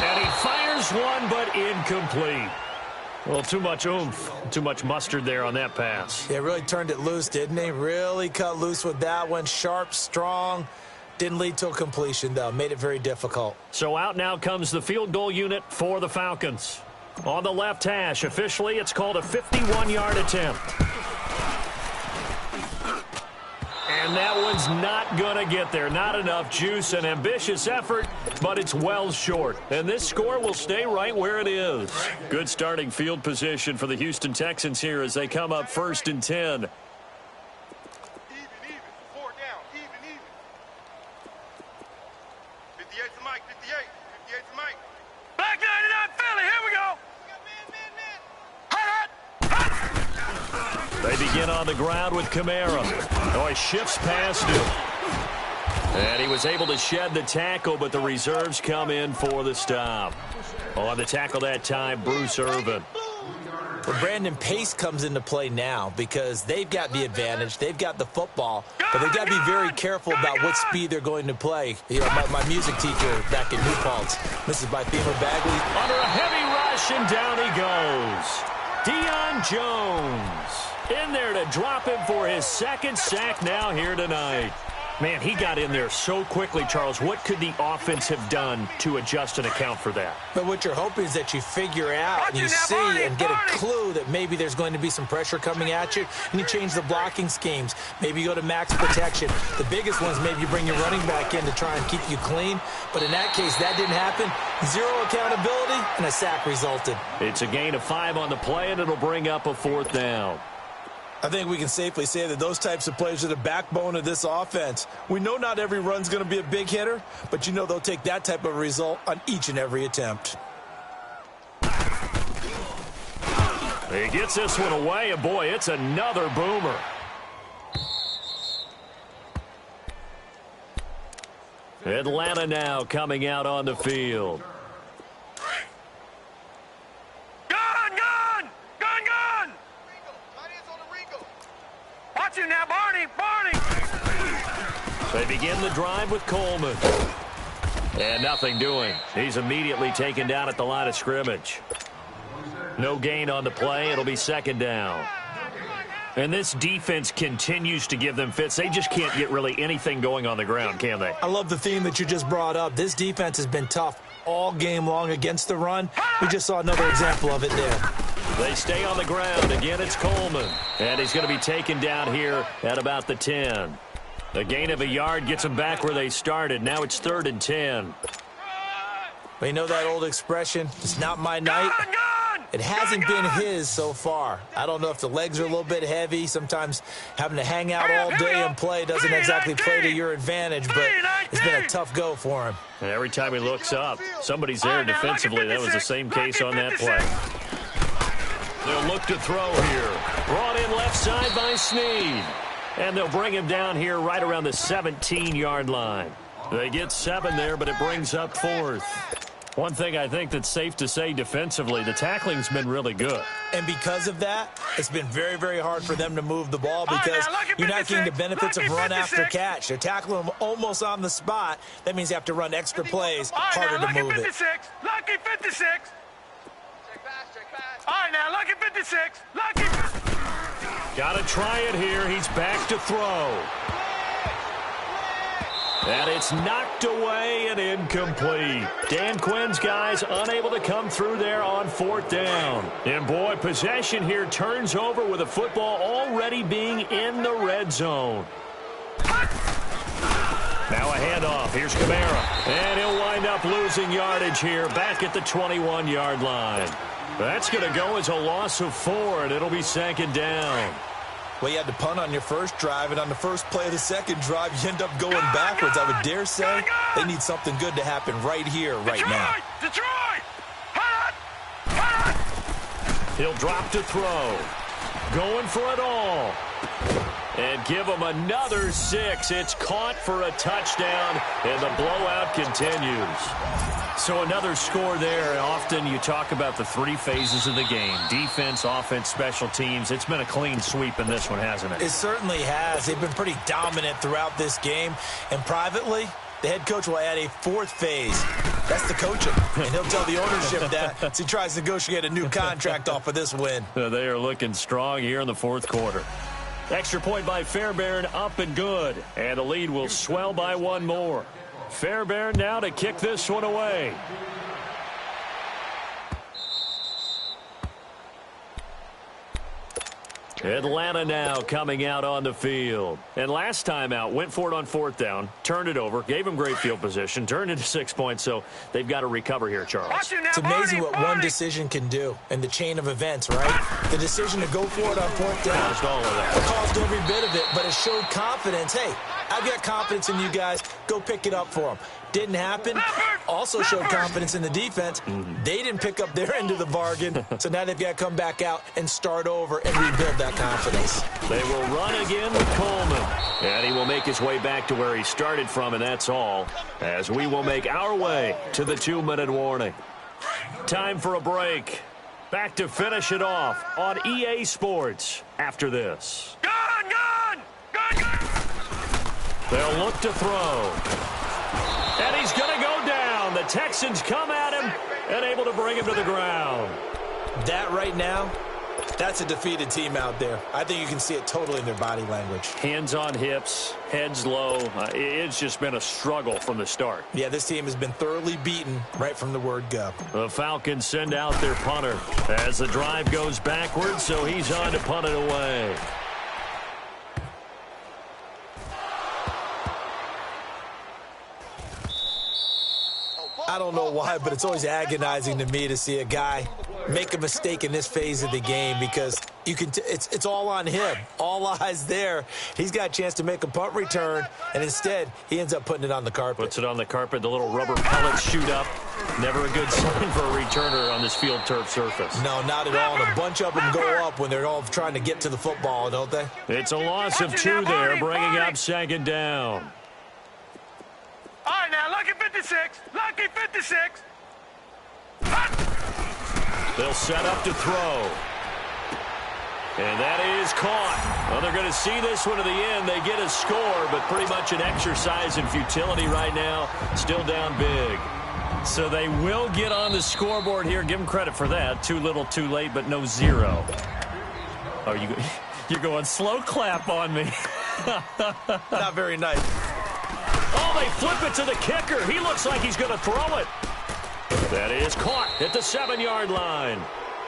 And he fires one, but incomplete. Well, too much oomph, too much mustard there on that pass. Yeah, really turned it loose, didn't he? Really cut loose with that one. Sharp, strong. Didn't lead to a completion, though. Made it very difficult. So out now comes the field goal unit for the Falcons. On the left hash, officially, it's called a 51-yard attempt. And that one's not going to get there. Not enough juice. An ambitious effort, but it's well short. And this score will stay right where it is. Good starting field position for the Houston Texans here as they come up 1st and 10. Even. 4 down. Even. 58 to Mike. 58 to Mike. Black 99 Philly, here we go. They begin on the ground with Kamara. Oh, he shifts past him. And he was able to shed the tackle, but the reserves come in for the stop. On the tackle that time, Bruce Irvin. Well, Brandon, pace comes into play now because they've got the advantage. They've got the football, but they've got to be very careful about what speed they're going to play. You know, my music teacher back in New Paltz, this is by Bagley. Under a heavy rush, and down he goes. Deion Jones in there to drop him for his second sack now here tonight. Man, he got in there so quickly, Charles. What could the offense have done to adjust and account for that? But what you're hoping is that you figure out and you see and get a clue that maybe there's going to be some pressure coming at you, and you change the blocking schemes. Maybe you go to max protection. The biggest ones, maybe you bring your running back in to try and keep you clean. But in that case, that didn't happen. Zero accountability, and a sack resulted. It's a gain of 5 on the play, and it'll bring up a 4th down. I think we can safely say that those types of plays are the backbone of this offense. We know not every run's going to be a big hitter, but you know they'll take that type of result on each and every attempt. He gets this one away, and boy, it's another boomer. Atlanta now coming out on the field. Now, Barney! They begin the drive with Coleman. And nothing doing. He's immediately taken down at the line of scrimmage. No gain on the play. It'll be 2nd down. And this defense continues to give them fits. They just can't get really anything going on the ground, can they? I love the theme that you just brought up. This defense has been tough all game long against the run. We just saw another example of it there. They stay on the ground. Again, it's Coleman. And he's going to be taken down here at about the 10. The gain of a yard gets them back where they started. Now it's 3rd and 10. Well, you know that old expression, it's not my night? It hasn't been his so far. I don't know if the legs are a little bit heavy. Sometimes having to hang out all day and play doesn't exactly play to your advantage, but it's been a tough go for him. And every time he looks up, somebody's there defensively. That was the same case on that play. They'll look to throw here. Brought in left side by Snead. And they'll bring him down here right around the 17-yard line. They get 7 there, but it brings up 4th. One thing I think that's safe to say defensively, the tackling's been really good. And because of that, it's been very, very hard for them to move the ball because you're not getting the benefits of run after catch. They're tackling them almost on the spot. That means you have to run extra plays, harder to move it. Lucky 56. All right, now, lucky 56. Lucky. Got to try it here. He's back to throw. And it's knocked away and incomplete. Dan Quinn's guys unable to come through there on 4th down. And, boy, possession here turns over with the football already being in the red zone. Now a handoff. Here's Kamara. And he'll wind up losing yardage here back at the 21-yard line. That's going to go as a loss of 4, and it'll be 2nd down. Well, you had to punt on your first drive, and on the first play of the second drive, you end up going backwards. I would dare say they need something good to happen right here, right now. Detroit! He'll drop to throw. Going for it all. And give him another 6. It's caught for a touchdown, and the blowout continues. So another score there. Often you talk about the 3 phases of the game. Defense, offense, special teams. It's been a clean sweep in this one, hasn't it? It certainly has. They've been pretty dominant throughout this game. And privately, the head coach will add a 4th phase. That's the coaching. And he'll tell the ownership that as he tries to negotiate a new contract off of this win. They are looking strong here in the 4th quarter. Extra point by Fairbairn, up and good. And the lead will swell by 1 more. Fairbairn now to kick this one away. Atlanta now coming out on the field. And last time out, went for it on 4th down, turned it over, gave him great field position, turned into 6 points, so they've got to recover here, Charles. It's amazing what one decision can do in the chain of events, right? The decision to go for it on 4th down. Caused all of that. It caused every bit of it, but it showed confidence. Hey, I've got confidence in you guys. Go pick it up for them. Didn't happen. Also showed confidence in the defense. They didn't pick up their end of the bargain, so now they've got to come back out and start over and rebuild that confidence. They will run again with Coleman. And he will make his way back to where he started from, and that's all, as we will make our way to the 2-minute warning. Time for a break. Back to finish it off on EA Sports after this. Gun, gun! Gun, gun! They'll look to throw. And he's going to go down. The Texans come at him and able to bring him to the ground. That right now, that's a defeated team out there. I think you can see it totally in their body language. Hands on hips, heads low. It's just been a struggle from the start. Yeah, this team has been thoroughly beaten right from the word go. The Falcons send out their punter as the drive goes backwards, so he's on to punt it away. I don't know why, but it's always agonizing to me to see a guy make a mistake in this phase of the game because you can. It's all on him. All eyes there. He's got a chance to make a punt return, and instead he ends up putting it on the carpet. Puts it on the carpet. The little rubber pellets shoot up. Never a good sign for a returner on this field turf surface. No, not at all. And a bunch of them go up when they're all trying to get to the football, don't they? It's a loss of 2 there, bringing up 2nd down. All right, now, lucky 56. Lucky 56. They'll set up to throw. And that is caught. Well, they're going to see this one to the end. They get a score, but pretty much an exercise in futility right now. Still down big. So they will get on the scoreboard here. Give them credit for that. Too little, too late, but no 0. Oh, you're going slow clap on me. Not very nice. Oh, they flip it to the kicker. He looks like he's going to throw it. That is caught at the 7-yard line.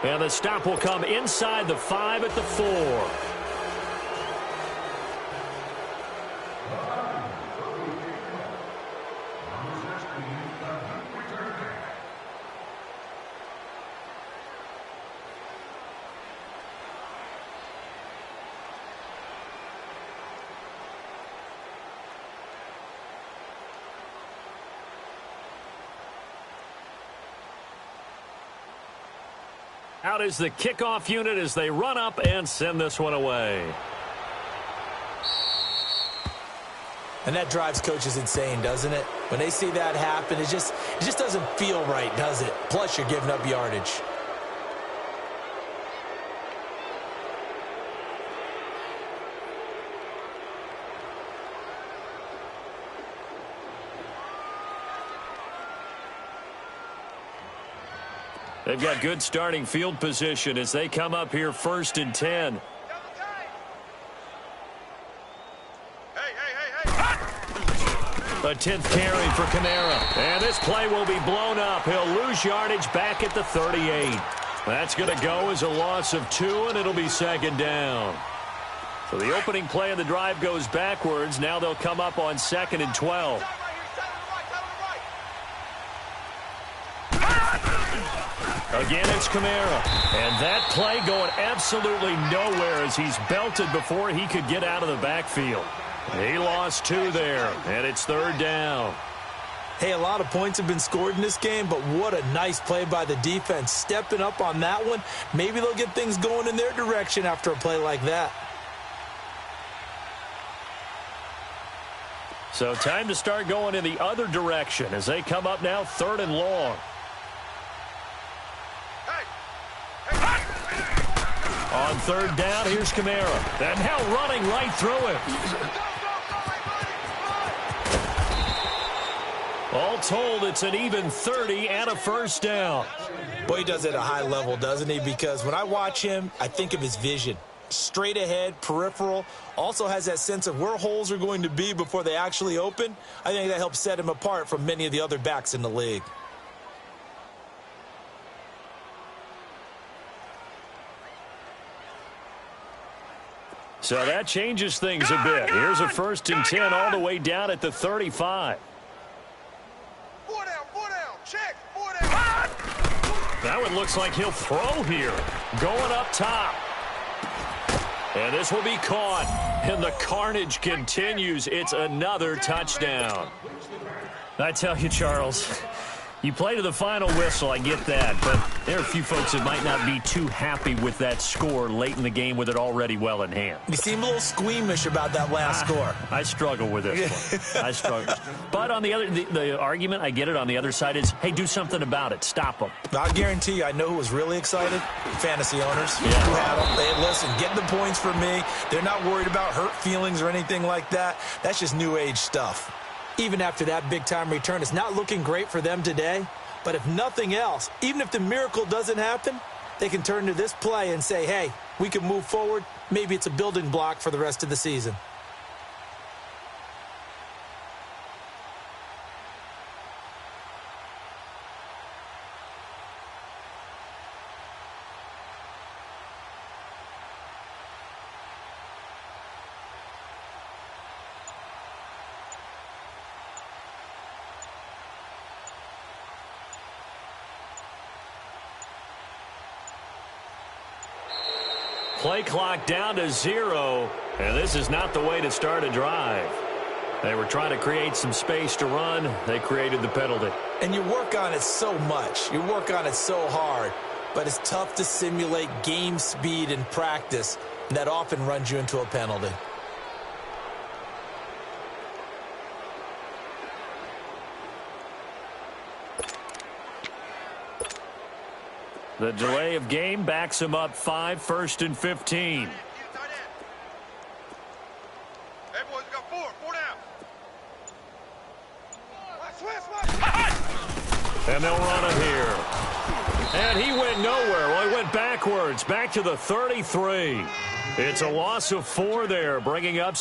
And the stop will come inside the 5 at the 4. Out is the kickoff unit as they run up and send this one away. And that drives coaches insane, doesn't it? When they see that happen, it just doesn't feel right, does it? Plus, you're giving up yardage. They've got good starting field position as they come up here 1st and 10. A 10th carry for Kamara. And this play will be blown up. He'll lose yardage back at the 38. That's going to go as a loss of 2, and it'll be 2nd down. So the opening play of the drive goes backwards. Now they'll come up on 2nd and 12. Again, it's Kamara. And that play going absolutely nowhere as he's belted before he could get out of the backfield. He lost 2 there, and it's 3rd down. Hey, a lot of points have been scored in this game, but what a nice play by the defense. Stepping up on that one, maybe they'll get things going in their direction after a play like that. So time to start going in the other direction as they come up now 3rd and long. On 3rd down, here's Kamara. And now running right through him. All told, it's an even 30 and a 1st down. Boy, he does it at a high level, doesn't he? Because when I watch him, I think of his vision. Straight ahead, peripheral. Also has that sense of where holes are going to be before they actually open. I think that helps set him apart from many of the other backs in the league. So that changes things a bit. Here's a 1st and 10 all the way down at the 35. 4 down, check, 4 down. Now it looks like he'll throw here. Going up top. And this will be caught. And the carnage continues. It's another touchdown. I tell you, Charles, you play to the final whistle, I get that. But there are a few folks that might not be too happy with that score late in the game with it already well in hand. You seem a little squeamish about that last score. I struggle with this one. I struggle. But on the argument, I get it, on the other side is, hey, do something about it. Stop them. I'll guarantee you, I know who was really excited. Fantasy owners who Yeah. had them. Hey, listen, get the points for me. They're not worried about hurt feelings or anything like that. That's just new age stuff. Even after that big-time return, it's not looking great for them today. But if nothing else, even if the miracle doesn't happen, they can turn to this play and say, hey, we can move forward. Maybe it's a building block for the rest of the season. Play clock down to 0, and this is not the way to start a drive. They were trying to create some space to run. They created the penalty. And you work on it so much. You work on it so hard. But it's tough to simulate game speed in practice, and that often runs you into a penalty. The delay of game backs him up 5, 1st and 15. Hey, boys, we got 4 down. And they'll run it here. And he went nowhere. Well, he went backwards, back to the 33. It's a loss of 4 there, bringing up